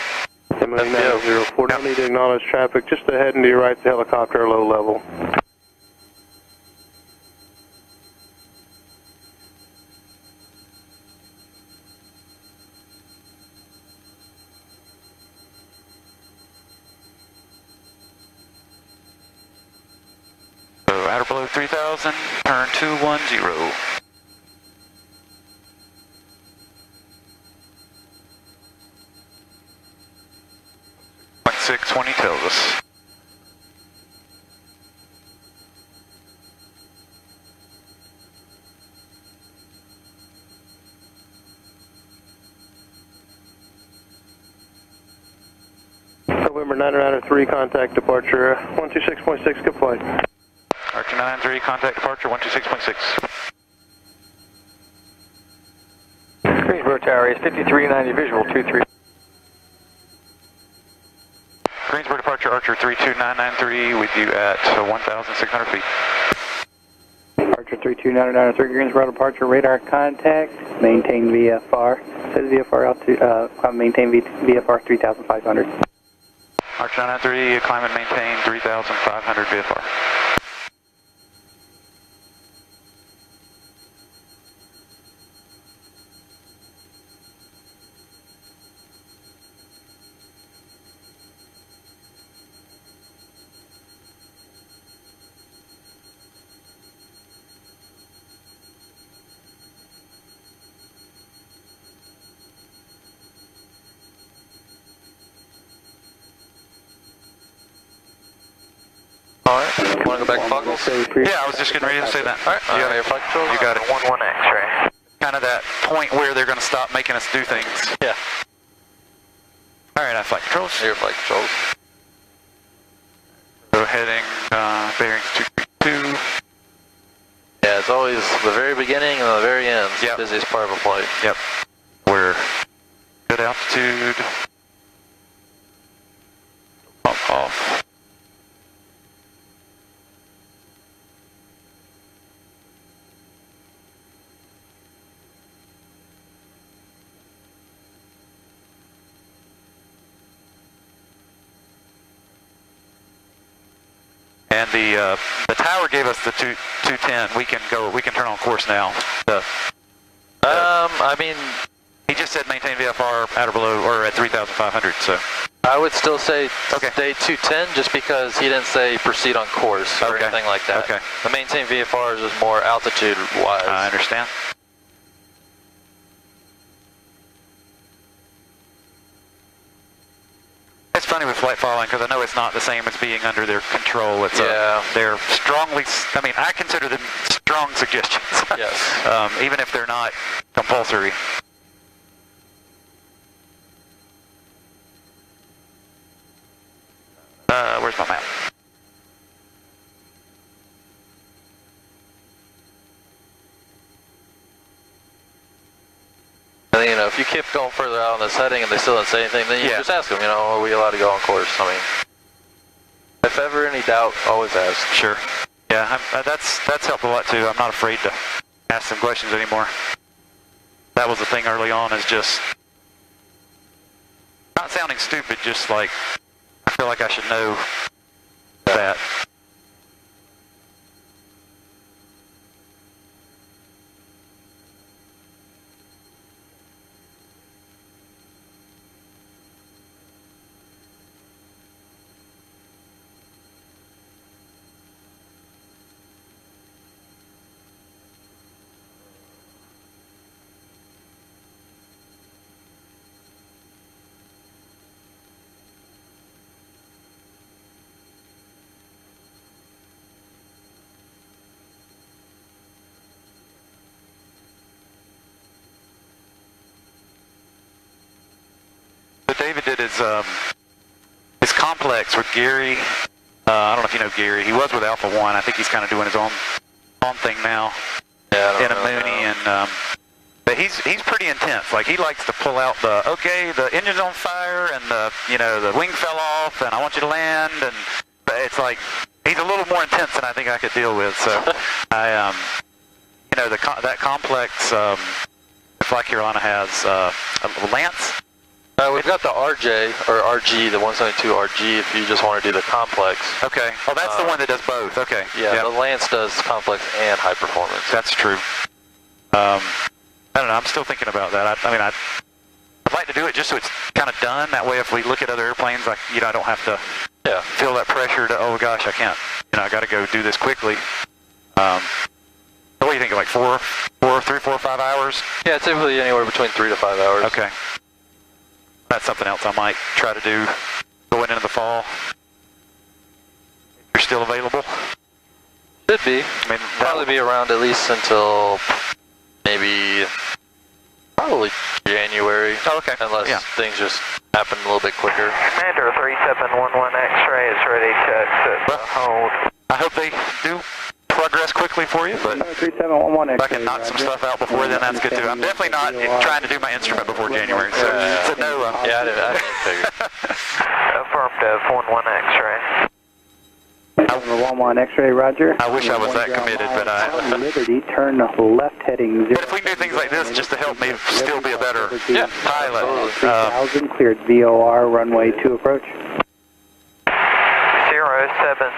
MO904, don't need to acknowledge traffic, just ahead and to your right, the helicopter, low level. outer below 3000, turn 210. 620 tells us. November 993, contact departure 126.6, good flight. Archer 993, contact departure 126.6. Greensboro Tower is 5390, visual 23. Greensboro departure, Archer 32993, with you at 1,600 feet. Archer 32993, Greensboro departure, radar contact, maintain VFR. Says VFR altitude, maintain VFR 3,500. Archer 993, climb and maintain 3,500 VFR. Alright, want to go back to Foggles? Yeah, I was just getting ready to say that. Alright, you got your flight controls? You got it. 1-1 X-ray. Kind of that point where they're going to stop making us do things. Yeah. Alright, I have flight controls. Your flight controls. So heading, bearings 232. Yeah, it's always the very beginning and the very end. It's Yep. the busiest part of a flight. Yep. We're good altitude. Pump off. And the tower gave us the 210. We can turn on course now. I mean, he just said maintain VFR at or below or at 3,500. So I would still say okay. stay 210 just because he didn't say proceed on course or anything like that. Okay. The maintain VFR is just more altitude wise. I understand. It's funny with flight following because I know it's not the same as being under their control. It's they're strongly. I mean, I consider them strong suggestions. Yes. Even if they're not compulsory. Where's my map? And then, if you keep going further out on this heading and they still don't say anything, then you just ask them, are we allowed to go on course? I mean, if ever any doubt, always ask. Sure. Yeah, that's helped a lot too. I'm not afraid to ask them questions anymore. That was the thing early on, is just not sounding stupid, just like I feel like I should know that. David did his complex with Gary. I don't know if you know Gary. He was with Alpha One. I think he's kind of doing his own thing now. Yeah, in a Mooney, and but he's pretty intense. Like, he likes to pull out the engine's on fire and the wing fell off and I want you to land, and it's like he's a little more intense than I think I could deal with. So I that complex Fly Carolina has Lance. We've got the RJ, or RG, the 172 RG, if you just want to do the complex. Okay. Oh, that's the one that does both. Okay. Yeah, the Lance does complex and high performance. That's true. I don't know. I'm still thinking about that. I mean, I'd like to do it just so it's kind of done. That way, if we look at other airplanes, I don't have to feel that pressure to, oh gosh, I can't, I got to go do this quickly. What do you think, like 3, 4, 5 hours? Yeah, typically anywhere between 3 to 5 hours. Okay. That's something else I might try to do going into the fall. You're still available? Should be. I mean, probably be around at least until maybe probably January. Oh, okay. Unless things just happen a little bit quicker. Commander 3711 X-ray is ready to exit the hold. I hope they do progress quickly for you, but 3711 if I can knock some stuff out before then, that's good too. I'm definitely not trying to do my instrument before January, so no. Yeah, I didn't figure. Affirmative 11 X-ray. 11 X-ray, roger. I wish I was that committed, but Liberty, turn left heading 0. But if we can do things like this just to help me still be a better pilot. 3000, cleared VOR, runway 2 approach. 070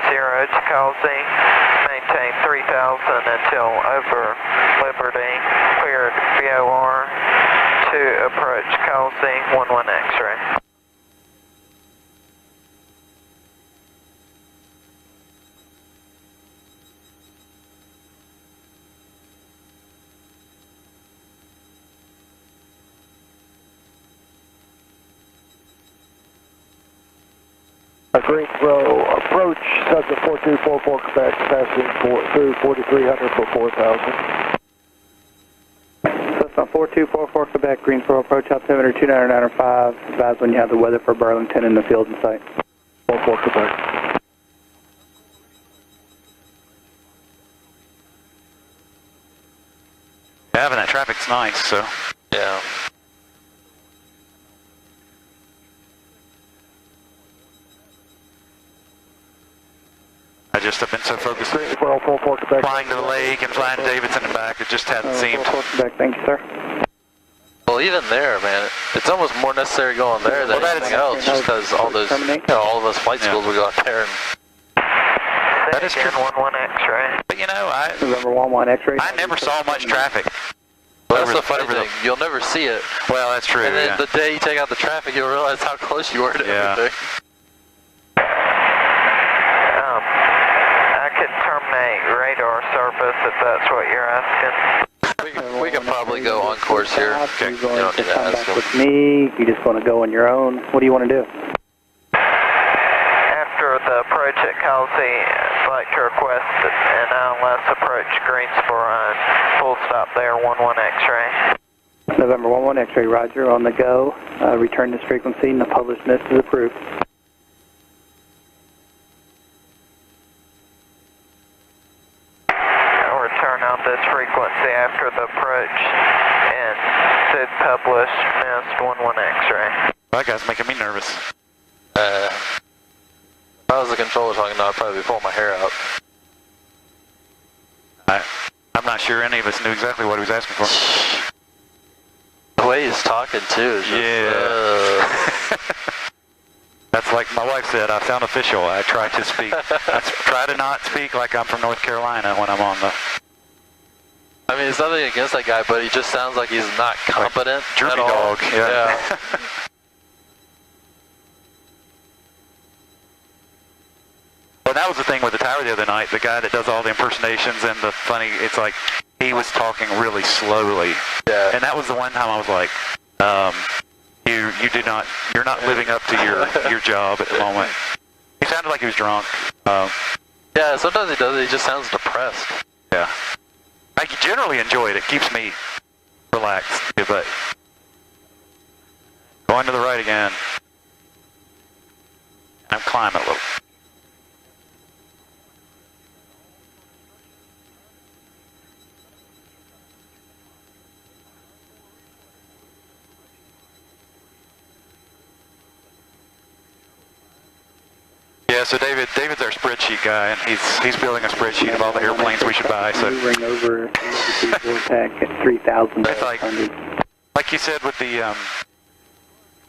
Tacalzi, maintain 3000 until over Liberty, cleared VOR 2 approach Tacalzi, 11 X-ray. Greensboro approach, subject 4244 Quebec, passing through 4300 for 4000. Cessna 4244 Quebec, Greensboro approach, altimeter 29905. Advise when you have the weather for Burlington in the field in sight. 44 Quebec. Having that traffic's nice, so. Yeah. I just have been so focused on 44 Quebec. flying to the lake and flying to Davidson and back, it just hadn't seemed. 44 Quebec, thank you, sir. Well, even there, man, it's almost more necessary going there than anything else, just because all those, all of us flight schools would go out there and. That is true. 11 X-ray. But you know, November 11 X-ray. I never saw much traffic. Well, that's the funny thing. You'll never see it. Well, that's true. And then the day you take out the traffic, you'll realize how close you were to everything. I could terminate radar service if that's what you're asking. We can probably go on course here. Okay. You don't need to Come ask back with me. You just want to go on your own. What do you want to do? After the approach at Calsey, I'd like to request an ILS approach Greensboro and full stop there, 11 X-ray. November 11 X-ray, roger, on the go. Return this frequency and the published list is approved. I'll return on this frequency after the approach and said published missed 11 X-ray. That guy's making me nervous. If I was the controller talking, I'd probably be pulling my hair out. I'm not sure any of us knew exactly what he was asking for. The way he's talking too is just, That's like my wife said, I sound official. I try to speak. I try to not speak like I'm from North Carolina when I'm on the... I mean, it's nothing against that guy, but he just sounds like he's not competent droopy at all. dog, yeah. Well, that was the thing with the tower the other night. The guy that does all the impersonations and the funny, it's like he was talking really slowly. Yeah. And that was the one time I was like, you're not living up to your job at the moment. He sounded like he was drunk. Yeah, sometimes he does. He just sounds depressed. Yeah. I generally enjoy it. It keeps me relaxed. But going to the right again. I'm climbing a little. Yeah, so David's our spreadsheet guy, and he's building a spreadsheet of all the airplanes we should buy. So Ring over Vortec at 3,000. Like you said with the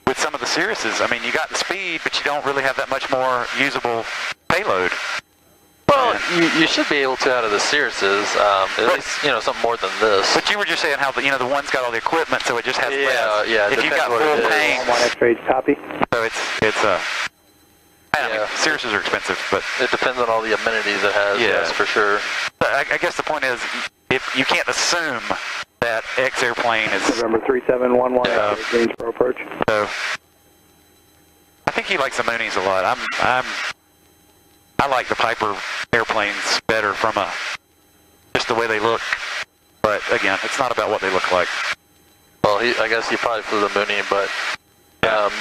with some of the Cirruses, I mean, you got the speed, but you don't really have that much more usable payload. Well, you should be able to out of the Cirruses, at least, something more than this. But you were just saying how the one's got all the equipment, so it just has less. Yeah. If you got full tanks, X-ray, copy. so it's I mean, Cirruses are expensive, but it depends on all the amenities it has. Yeah. Yes, for sure. But I guess the point is, if you can't assume that X airplane is November 3711 Greensboro approach. So I think he likes the Moonies a lot. I like the Piper airplanes better from just the way they look. But again, it's not about what they look like. Well, I guess he probably flew the Mooney, but we have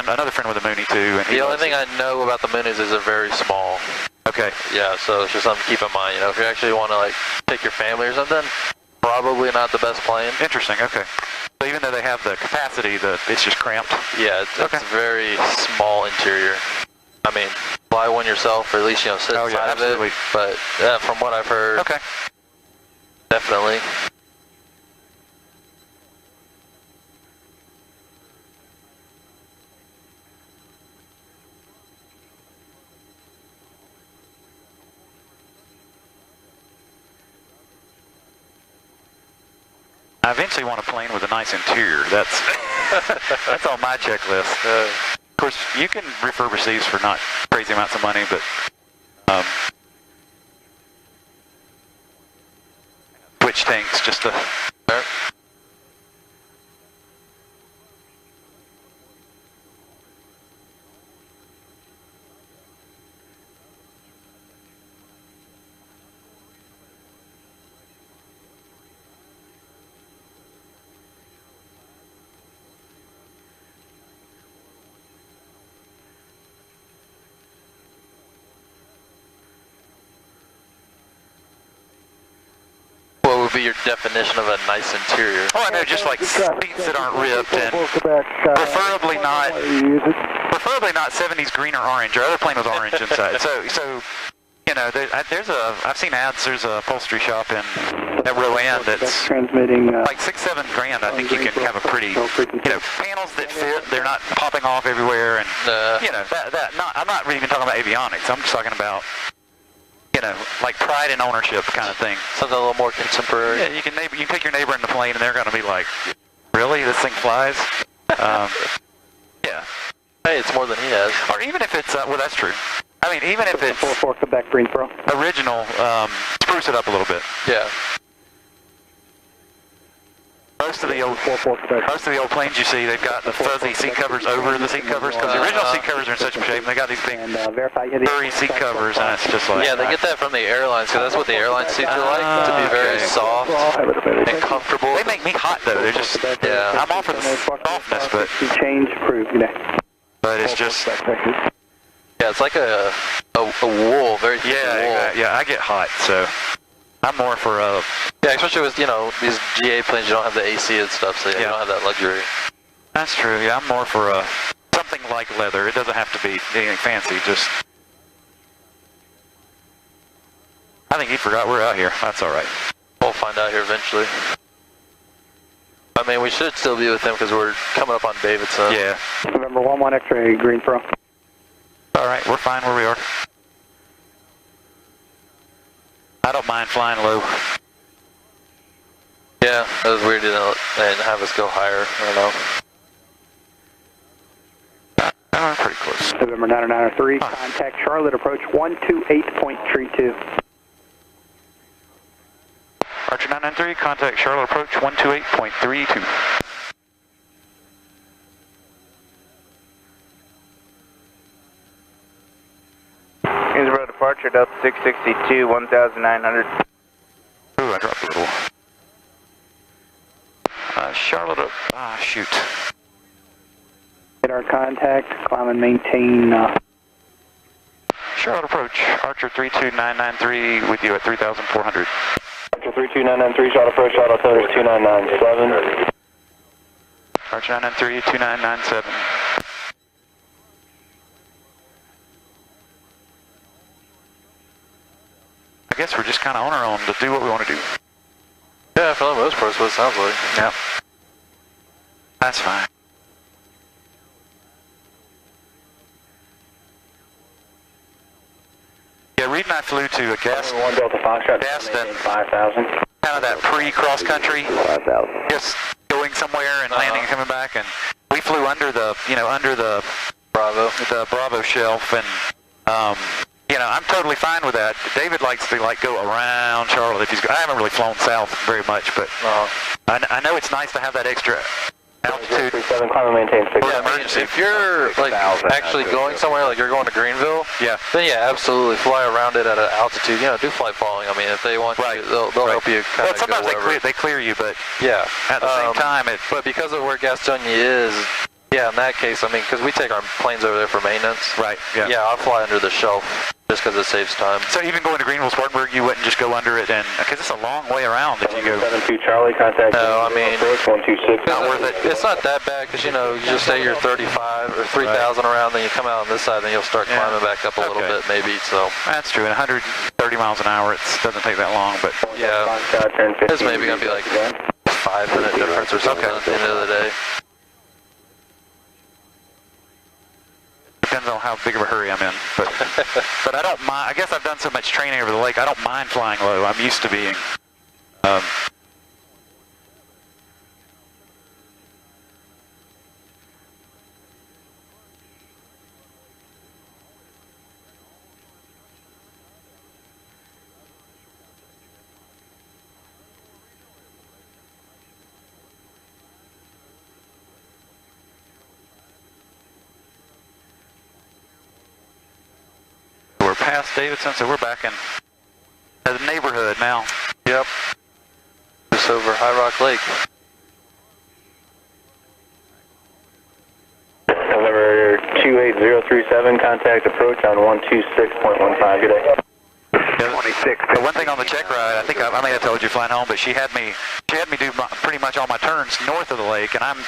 another friend with a Mooney too. And the only thing I know about the Moonies is they're very small. Okay. Yeah, so it's just something to keep in mind. You know, if you actually want to like take your family or something, probably not the best plane. Interesting. Okay. So even though they have the capacity, it's just cramped. Yeah, it's very small interior. I mean, fly one yourself, or at least sit inside of it. But from what I've heard, okay, definitely. I eventually want a plane with a nice interior. That's that's on my checklist. Of course, you can refurbish these for not crazy amounts of money, but switch tanks just to. What would be your definition of a nice interior? Oh, I know, just like seats that aren't ripped, and preferably not 70s green or orange. Our other plane was orange inside. So I've seen ads. There's a upholstery shop at Rowan that's transmitting like $6-7 grand. I think you can have a pretty, panels that fit. They're not popping off everywhere, and I'm not really even talking about avionics. I'm just talking about. Like pride in ownership kind of thing. Something a little more contemporary. Yeah, you can take your neighbor in the plane, and they're going to be like, "Really, this thing flies?" Yeah. Hey, it's more than he has. Or even if it's well, that's true. I mean, even if it's 44 Quebec Greensboro. Original, spruce it up a little bit. Yeah. Most of the old planes you see, they've got the fuzzy seat covers over the seat covers, because the original seat covers are in such shape, and they got these big furry seat covers, and it's just like... Yeah, they get that from the airlines, because that's what the airline seats are like, to be very soft and comfortable. They make me hot, though. They're just... Yeah. I'm all for the softness, but... Change proof, But it's just... Yeah, it's like a wool, very thick wool. Yeah, I get hot, so... I'm more for Yeah, especially with, these GA planes, you don't have the AC and stuff, so you don't have that luxury. That's true, yeah. I'm more for something like leather. It doesn't have to be anything fancy, just... I think he forgot we're out here. That's all right. We'll find out here eventually. I mean, we should still be with him because we're coming up on Davidson. Yeah. November 11 X-ray Greensboro. All right, we're fine where we are. I don't mind flying low. Yeah, that was weird to have us go higher. I don't know. I'm pretty close. November 9903, contact Charlotte, approach 128.32. Archer 993, contact Charlotte, approach 128.32. Greensboro departure, Delta 662, 1,900. Ooh, I dropped a little. Charlotte, shoot. Get our contact, climb and maintain. Charlotte approach, Archer 32993 with you at 3,400. Archer 32993, Charlotte approach, Charlotte altimeter is 2997. Archer 993, 2997. I guess we're just kind of on our own to do what we want to do. Yeah, for the most part, that's what it sounds like. Yeah. That's fine. Yeah, Reed and I flew to a Gaston. 1 Delta Foxtrot, Gaston. 5,000. Kind of that pre-cross country. 5,000. Just going somewhere and landing and coming back, and we flew under the, Bravo. The Bravo shelf, and you know, I'm totally fine with that. David likes to go around Charlotte if he's. I haven't really flown south very much, but I know it's nice to have that extra altitude. 37, climb and maintain 6. Yeah, I mean, if you're like actually going somewhere, like you're going to Greenville, then yeah, absolutely fly around it at an altitude. You know, do flight following. I mean, if they want you, they'll help you kind of go sometimes wherever. they clear you, but yeah, at the same time, but because of where Gastonia is. Yeah, in that case, I mean, because we take our planes over there for maintenance. Right, yeah. Yeah, I'll fly under the shelf just because it saves time. So even going to Greenville, Spartanburg, you wouldn't just go under it, and because it's a long way around if you go. 72 Charlie, contact. No, I mean, approach 126. Not worth it. It's not that bad because, you know, you just stay your 35 or 3,000 around, then you come out on this side, then you'll start climbing back up a little bit maybe, so. That's true, and 130 miles an hour, it doesn't take that long, but. Yeah, it's maybe going to be like 5-minute difference or something at the end of the day. Depends on how big of a hurry I'm in, but I don't mind. I guess I've done so much training over the lake. I don't mind flying low. I'm used to being. We're past Davidson, so we're back in the neighborhood now. Yep. Just over High Rock Lake. November 28037, contact approach on 126.15. Good day. 26. The one thing on the check ride, I think I may have told you flying home, but she had me do pretty much all my turns north of the lake, and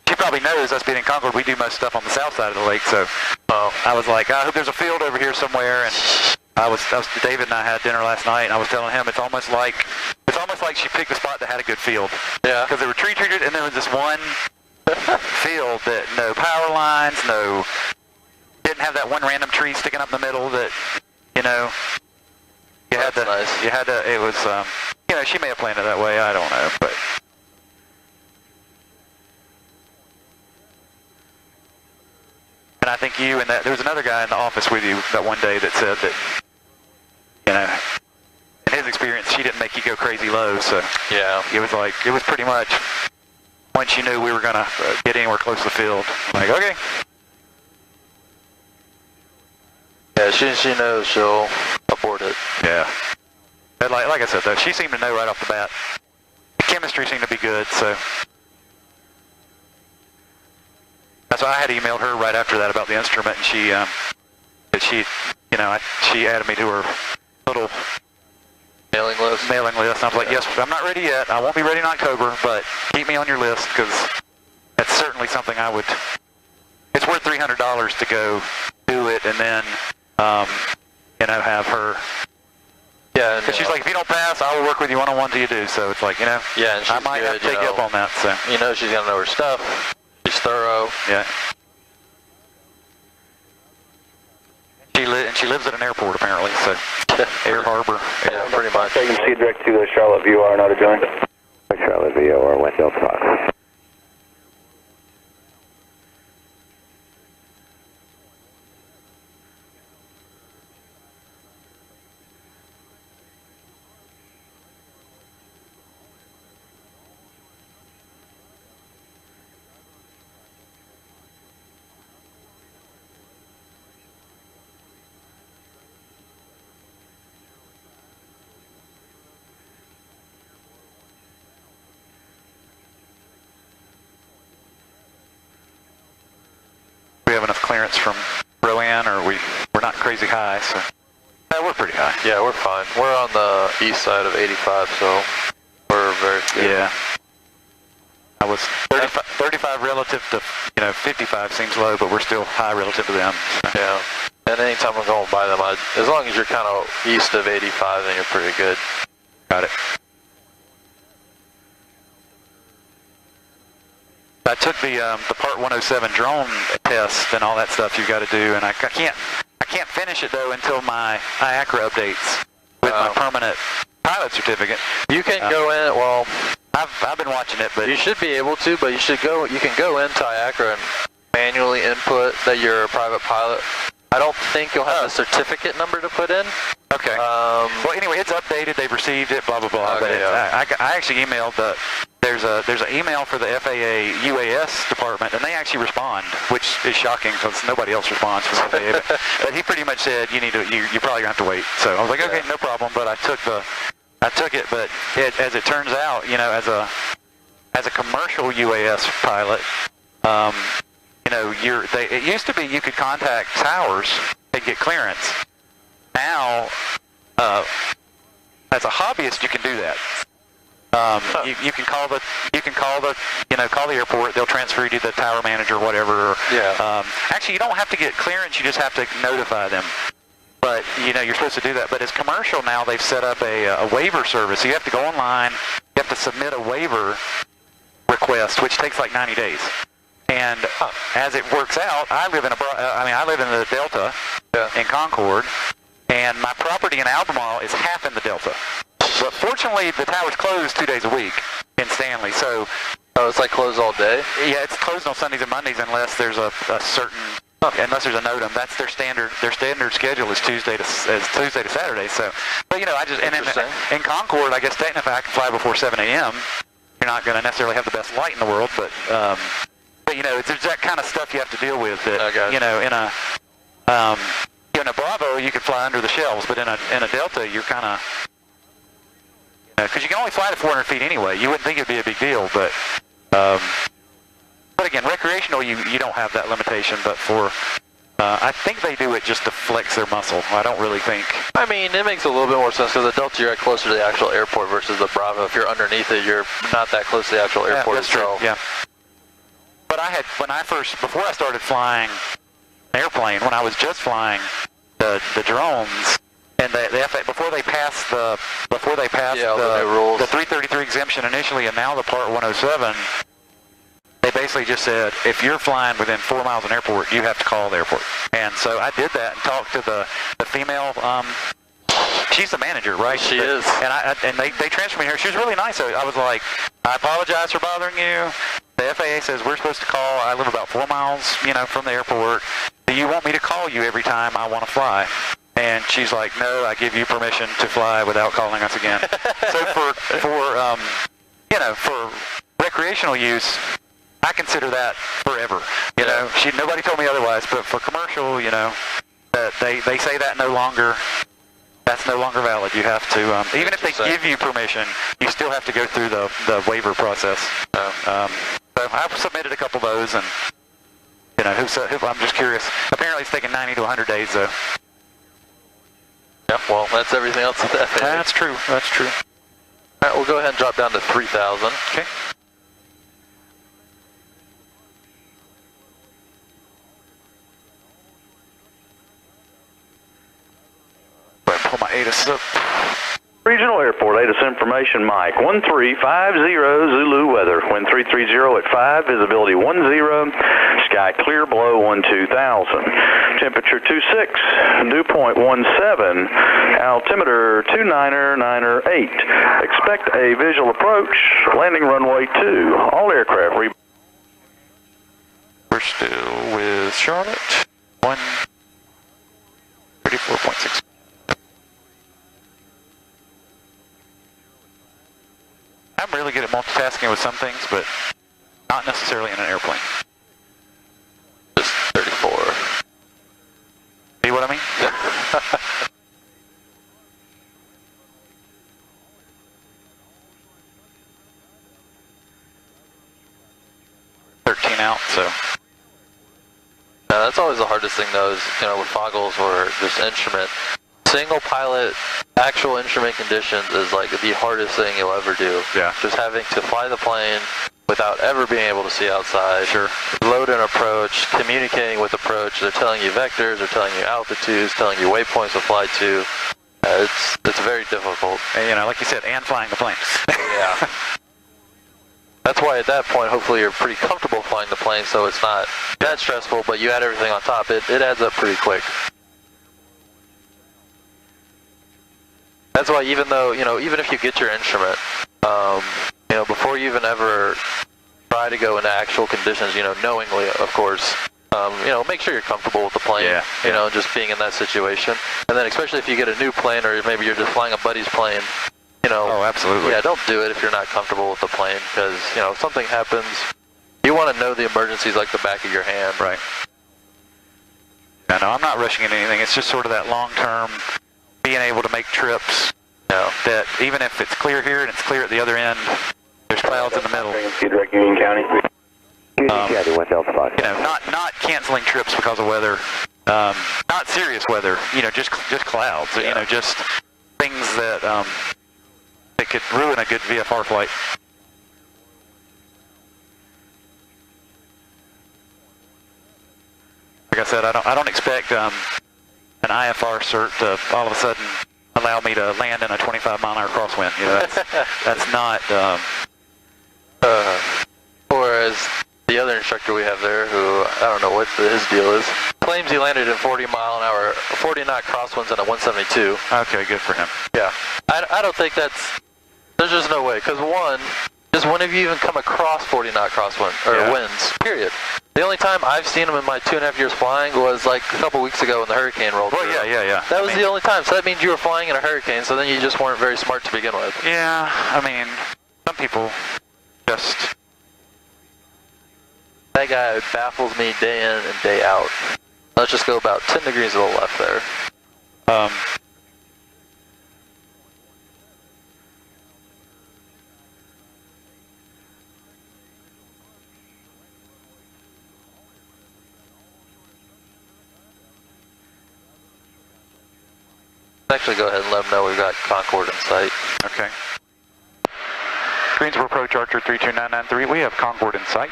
she probably knows us being in Concord, we do most stuff on the south side of the lake, so I was like, I hope there's a field over here somewhere, and David and I had dinner last night, and I was telling him it's almost like she picked a spot that had a good field. Yeah. Because they were tree treated, and there was this one field that no power lines, didn't have that one random tree sticking up in the middle that, you know, it was, you know, she may have planned it that way, I don't know, but. And I think you and there was another guy in the office with you that one day that said that, you know, in his experience, she didn't make you go crazy low, so. Yeah. It was pretty much, once you knew we were going to get anywhere close to the field, like, okay. Yeah, she knows she'll abort it. Yeah. But like I said, though, she seemed to know right off the bat. The chemistry seemed to be good, so. That's why I had emailed her right after that about the instrument, and she added me to her little mailing list. And I was like, yes, I'm not ready yet. I won't be ready in October, but keep me on your list because that's certainly something I would. It's worth $300 to go do it, and then have her. Yeah, because she's like, if you don't pass, I will work with you one-on-one till you do. So it's like, yeah, and she's I might have to take you up on that. So you know, she's gonna know her stuff. She's thorough. Yeah. She lives at an airport apparently, so Air Harbor. Yeah, pretty much. So you can see direct to the Charlotte VOR, not a joint. Charlotte VOR, Wendell Fox. We have enough clearance from Rowan, or we're not crazy high, so we're pretty high. Yeah, we're fine. We're on the east side of 85, so we're very good. Yeah. I was 35 relative to 55 seems low, but we're still high relative to them. So. Yeah. And anytime we're going by them, as long as you're kind of east of 85, then you're pretty good. Got it. I took the Part 107 drone test and all that stuff you've got to do, and I can't finish it though until my IACRA updates with my permanent pilot certificate. You can go in. Well, I've been watching it, but you should be able to. But you can go into IACRA and manually input that you're a private pilot. I don't think you'll have a certificate number to put in. Okay. Well, anyway, it's updated. They've received it. Blah blah blah. Okay, but I actually emailed there's an email for the FAA UAS department, and they actually respond, which is shocking because nobody else responds from the FAA. But he pretty much said you probably gonna have to wait. So I was like, okay, no problem. But I took it. But as it turns out, as a commercial UAS pilot, it used to be you could contact towers and get clearance. Now, as a hobbyist, you can do that. You can call the airport. They'll transfer you to the tower manager, whatever. Yeah. Actually, you don't have to get clearance. You just have to notify them. But you're supposed to do that. But as commercial now, they've set up a waiver service. So you have to go online. You have to submit a waiver request, which takes like 90 days. And as it works out, I live in the Delta in Concord, and my property in Albemarle is half in the Delta. But fortunately, the tower's closed 2 days a week in Stanley, so... Oh, it's like closed all day? Yeah, it's closed on Sundays and Mondays unless there's a certain... Unless there's a NOTAM. That's their standard schedule is Tuesday to Saturday, so... But, in Concord, I guess technically I can fly before 7 a.m. You're not going to necessarily have the best light in the world, but there's that kind of stuff you have to deal with that, in a Bravo, you could fly under the shells, but in a Delta, you're kind of... Because you can only fly to 400 feet anyway. You wouldn't think it'd be a big deal, but again, recreational, you don't have that limitation. But for, I think they do it just to flex their muscle. I don't really think. I mean, it makes a little bit more sense because the Delta, you're closer to the actual airport versus the Bravo. If you're underneath it, you're not that close to the actual airport itself. True. Yeah. But before I started flying an airplane, when I was just flying the drones. And before they passed the rules. The 333 exemption initially, and now the Part 107, they basically just said if you're flying within 4 miles of an airport, you have to call the airport. And so I did that and talked to the female. She's the manager, right? She is. And they transferred me here. She was really nice. So I was like, I apologize for bothering you. The FAA says we're supposed to call. I live about 4 miles, from the airport. Do you want me to call you every time I want to fly? And she's like, no, I give you permission to fly without calling us again. So for recreational use, I consider that forever. Nobody told me otherwise, but for commercial, that they say that's no longer valid. You have to, even if they give you permission, you still have to go through the waiver process. So I've submitted a couple of those, and I'm just curious. Apparently, it's taking 90 to 100 days, though. Yep, well, that's everything else at the FAA. That's true. All right, we'll go ahead and drop down to 3,000. Okay. Pull my ATIS up. Regional Airport, ATIS information, Mike. 1350 Zulu weather. Wind 330 at 5, visibility 10, sky clear below 12,000. Temperature 26, dew point 17, altimeter 29908. Expect a visual approach, landing runway 2. All aircraft We're still with Charlotte. 134.6. I'm really good at multitasking with some things, but not necessarily in an airplane. Just 34. See what I mean? 13 out, so. Now, that's always the hardest thing, though, is, with Foggles or just instrument. Single pilot, actual instrument conditions is like the hardest thing you'll ever do. Yeah. Just having to fly the plane without ever being able to see outside. Sure. Load and approach, communicating with approach. They're telling you vectors, they're telling you altitudes, telling you waypoints to fly to. It's very difficult. And, like you said, and flying the plane. Yeah. That's why at that point, hopefully you're pretty comfortable flying the plane, so it's not that stressful, but you add everything on top. It adds up pretty quick. That's why even if you get your instrument, before you even ever try try to go into actual conditions, knowingly, of course. Make sure you're comfortable with the plane, just being in that situation. And then especially if you get a new plane or maybe you're just flying a buddy's plane, Oh, absolutely. Yeah, don't do it if you're not comfortable with the plane because, if something happens, you want to know the emergencies like the back of your hand. Right. No, I'm not rushing into anything. It's just sort of that long-term being able to make trips that even if it's clear here and it's clear at the other end, there's clouds in the middle. Direct Union County. Not canceling trips because of weather, not serious weather, just clouds, just things that could ruin a good VFR flight. Like I said, I don't expect an IFR cert to all of a sudden allow me to land in a 25-mile-an-hour crosswind. That's not. Or as the other instructor we have there, who I don't know what his deal is, claims he landed in 40-mile-an-hour, 40-knot crosswinds on a 172. Okay, good for him. Yeah, I don't think there's just no way, because one, just when have you even come across 40-knot crosswind, or winds, period. The only time I've seen them in my 2.5 years flying was like a couple weeks ago when the hurricane rolled through. Well, yeah. That was the only time, so that means you were flying in a hurricane, so then you just weren't very smart to begin with. Yeah, some people just... That guy baffles me day in and day out. Let's just go about 10 degrees to the left there. Actually, go ahead and let them know we've got Concorde in sight. Okay. Greensboro approach Archer 32993. We have Concorde in sight.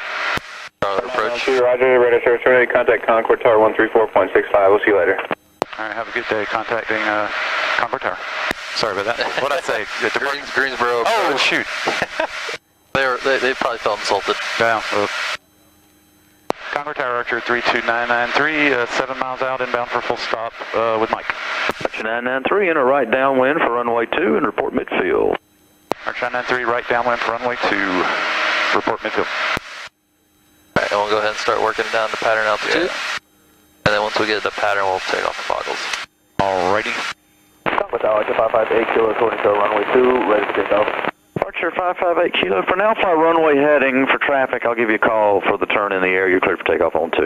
Charlotte approach. Roger, radar service ready. Contact Concorde Tower 134.65. We'll see you later. All right, have a good day contacting Concorde Tower. Sorry about that. What did I say? Greensboro approach. Oh, shoot. They probably felt insulted. Yeah. Concorde Tower Archer 32993, 7 miles out, inbound for full stop with Mike. Archer 993, enter right downwind for runway 2 and report midfield. Archer 993, right downwind for runway 2, report midfield. Alright, and we'll go ahead and start working down to pattern altitude. And then once we get the pattern, we'll take off the Foggles. Alrighty. With Archer 558 kilo, according to runway 2, ready to take off. Archer 558 kilo, for now fly runway heading for traffic. I'll give you a call for the turn in the air. You're clear for takeoff on 2.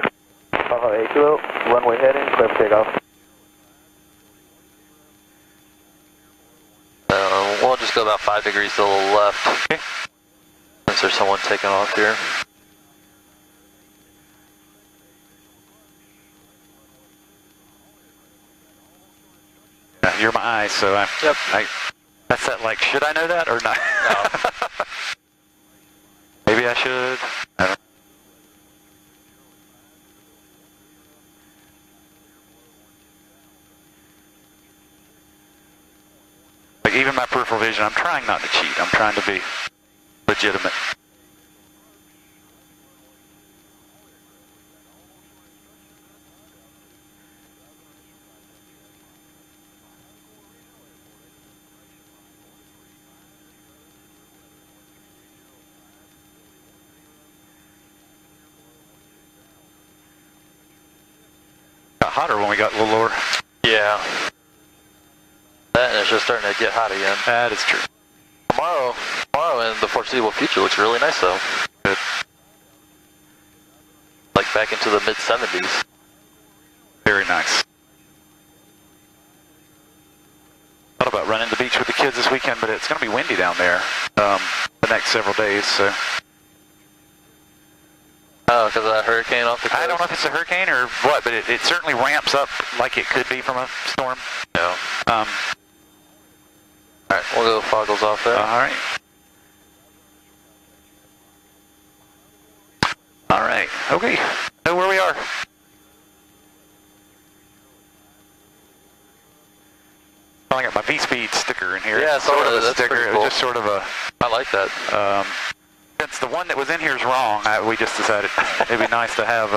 558 kilo, runway heading, clear for takeoff. We'll just go about 5 degrees to the left. Okay. Since there's someone taking off here. You're my eyes, so that's that, like, should I know that or not? No. Maybe I should. I don't know. Like, even my peripheral vision, I'm trying not to cheat. I'm trying to be legitimate. Got hotter when we got a little lower. Yeah. That and it's just starting to get hot again. That is true. Tomorrow in the foreseeable future looks really nice though. Good. Like back into the mid-70s. Very nice. Thought about running the beach with the kids this weekend, but it's going to be windy down there the next several days, so. Oh, because of that hurricane off the coast? I don't know if it's a hurricane or what, but it certainly ramps up like it could be from a storm. No. Alright, we'll go Foggles off there. Alright. Alright, okay. Know where we are. I got my V-Speed sticker in here. Yeah, sort of a that's sticker. pretty It cool. was just sort of a... I like that. Since the one that was in here is wrong, we just decided it'd be nice to have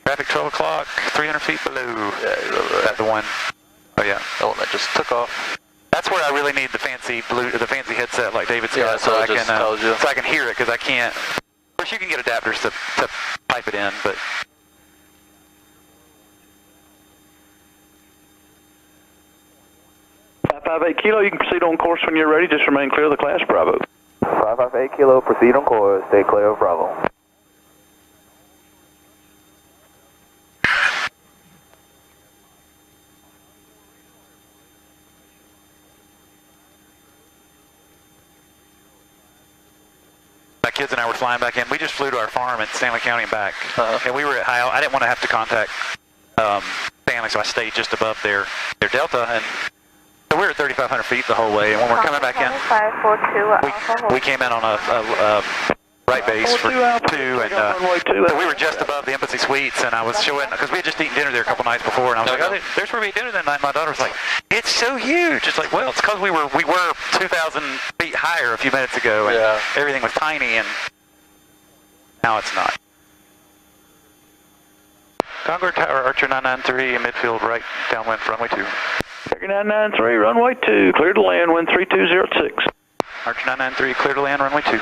traffic 12 o'clock, 300 feet below. Yeah, That the one. Oh yeah. The one that just took off. That's where I really need the fancy headset like David Scott, Yeah, so I can tells you. so I can hear it because I can't. course, you can get adapters to pipe it in, but... 558 Kilo, you can proceed on course when you're ready. Just remain clear of the class Bravo. 558 Kilo, proceed on course. Stay clear of Bravo. My kids and I were flying back in. We just flew to our farm in Stanley County and back. And we were at high. I didn't want to have to contact Stanley, so I stayed just above their Delta. And so we were at 3,500 feet the whole way. And when we're coming back in, we came in on a right base for 2. And so we were just above the Embassy Suites. And I was showing, because we had just eaten dinner there a couple nights before. And I was like, oh, there's where we ate dinner that night. My daughter was like, it's so huge. It's like, well, it's because we were 2,000 feet higher a few minutes ago. And everything was tiny. And now it's not. Concord Tower, Archer 993, midfield right, downwind for runway 2. Archer 993, runway 2, clear to land, wind 3206. Archer 993, clear to land, runway 2.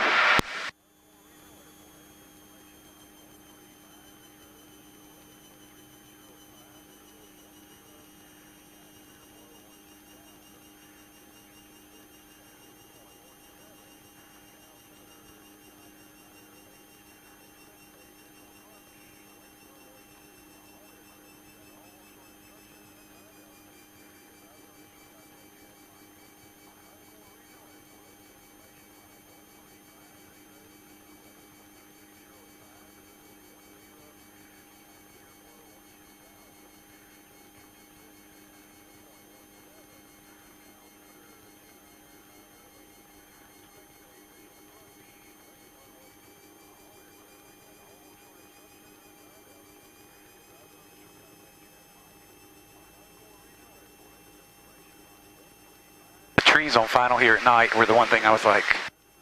Trees on final here at night were the one thing I was like,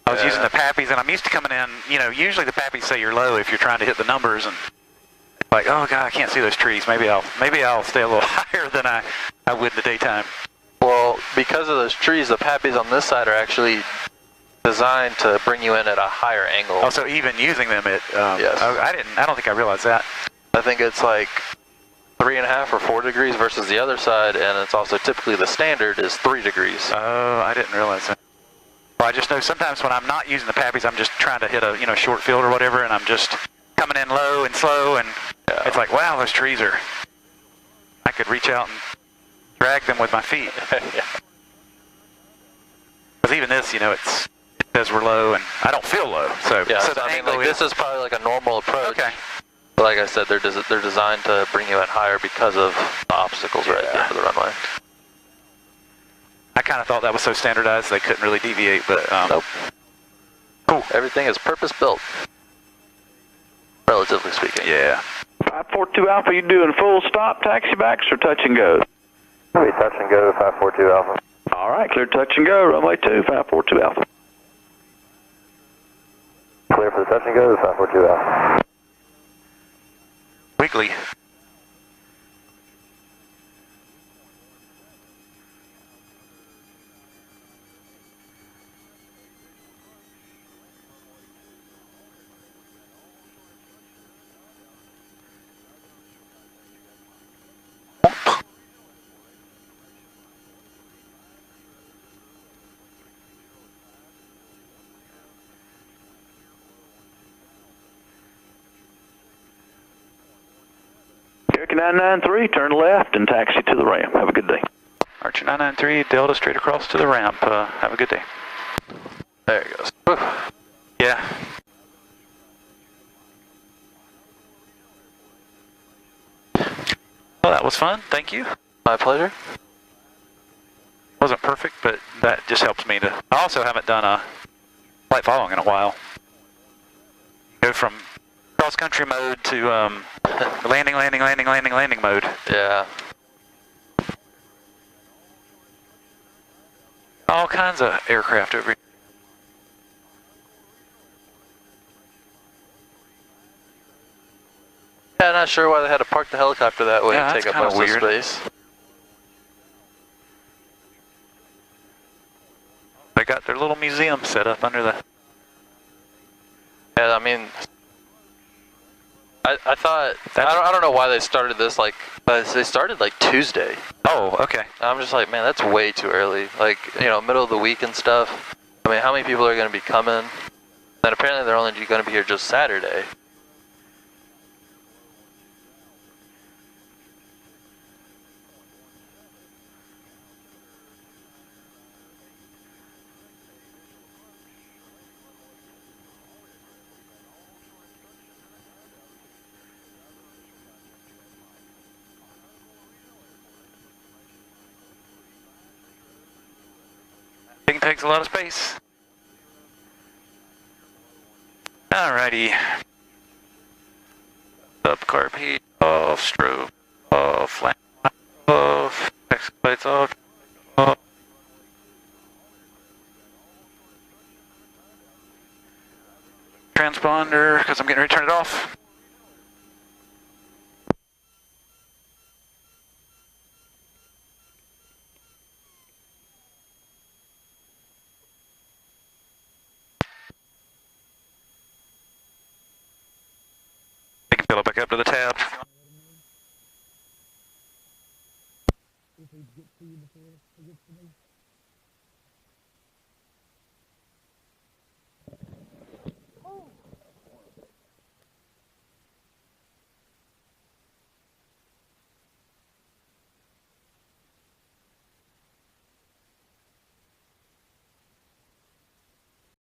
I was using the PAPIs, and I'm used to coming in, you know, usually the PAPIs say you're low if you're trying to hit the numbers, and like, oh God, I can't see those trees. Maybe I'll stay a little higher than I would in the daytime. Well, because of those trees, the PAPIs on this side are actually designed to bring you in at a higher angle. Oh, so even using them, yes. I don't think I realized that. I think it's like 3.5 or 4 degrees versus the other side, and it's also typically the standard is 3 degrees. Oh, I didn't realize that. Well, I just know sometimes when I'm not using the PAPIs, I'm just trying to hit a short field or whatever, and I'm just coming in low and slow, and it's like, wow, those trees are. I could reach out and drag them with my feet. Because even this, it says we're low, and I don't feel low. So yeah, so the I mean, angle like, this is probably like a normal approach. Okay. But like I said, they're designed to bring you in higher because of the obstacles right at the end of the runway. I kind of thought that was so standardized they couldn't really deviate, but nope. Cool. Everything is purpose-built, relatively speaking. Yeah. 542 Alpha, you doing full stop taxi backs or touch and go? Maybe touch and go to 542 Alpha. All right, clear touch and go, runway 2, 542 Alpha. Clear for the touch and go to 542 Alpha. Wiggly. Cherokee 993, turn left and taxi to the ramp. Have a good day. Archer 993, Delta straight across to the ramp. Have a good day. There it goes. Yeah. Well, that was fun. Thank you. My pleasure. Wasn't perfect, but that just helps me to. I also haven't done a flight following in a while. Go from cross-country mode to landing mode. Yeah. All kinds of aircraft over here. Yeah, not sure why they had to park the helicopter that way and take up most of the space. They got their little museum set up under the... Yeah, I mean, I thought, I don't know why they started this, like, they started like Tuesday. Oh, okay. I'm just like, man, that's way too early. Like, you know, middle of the week and stuff. I mean, how many people are going to be coming? And apparently they're only going to be here just Saturday. Thing takes a lot of space. Alrighty. Up carb heat, off strobe, off flank, off, exit lights off, off. Transponder, because I'm getting ready to turn it off. I can fill it back up to the tab. If we get to you before it gets to me.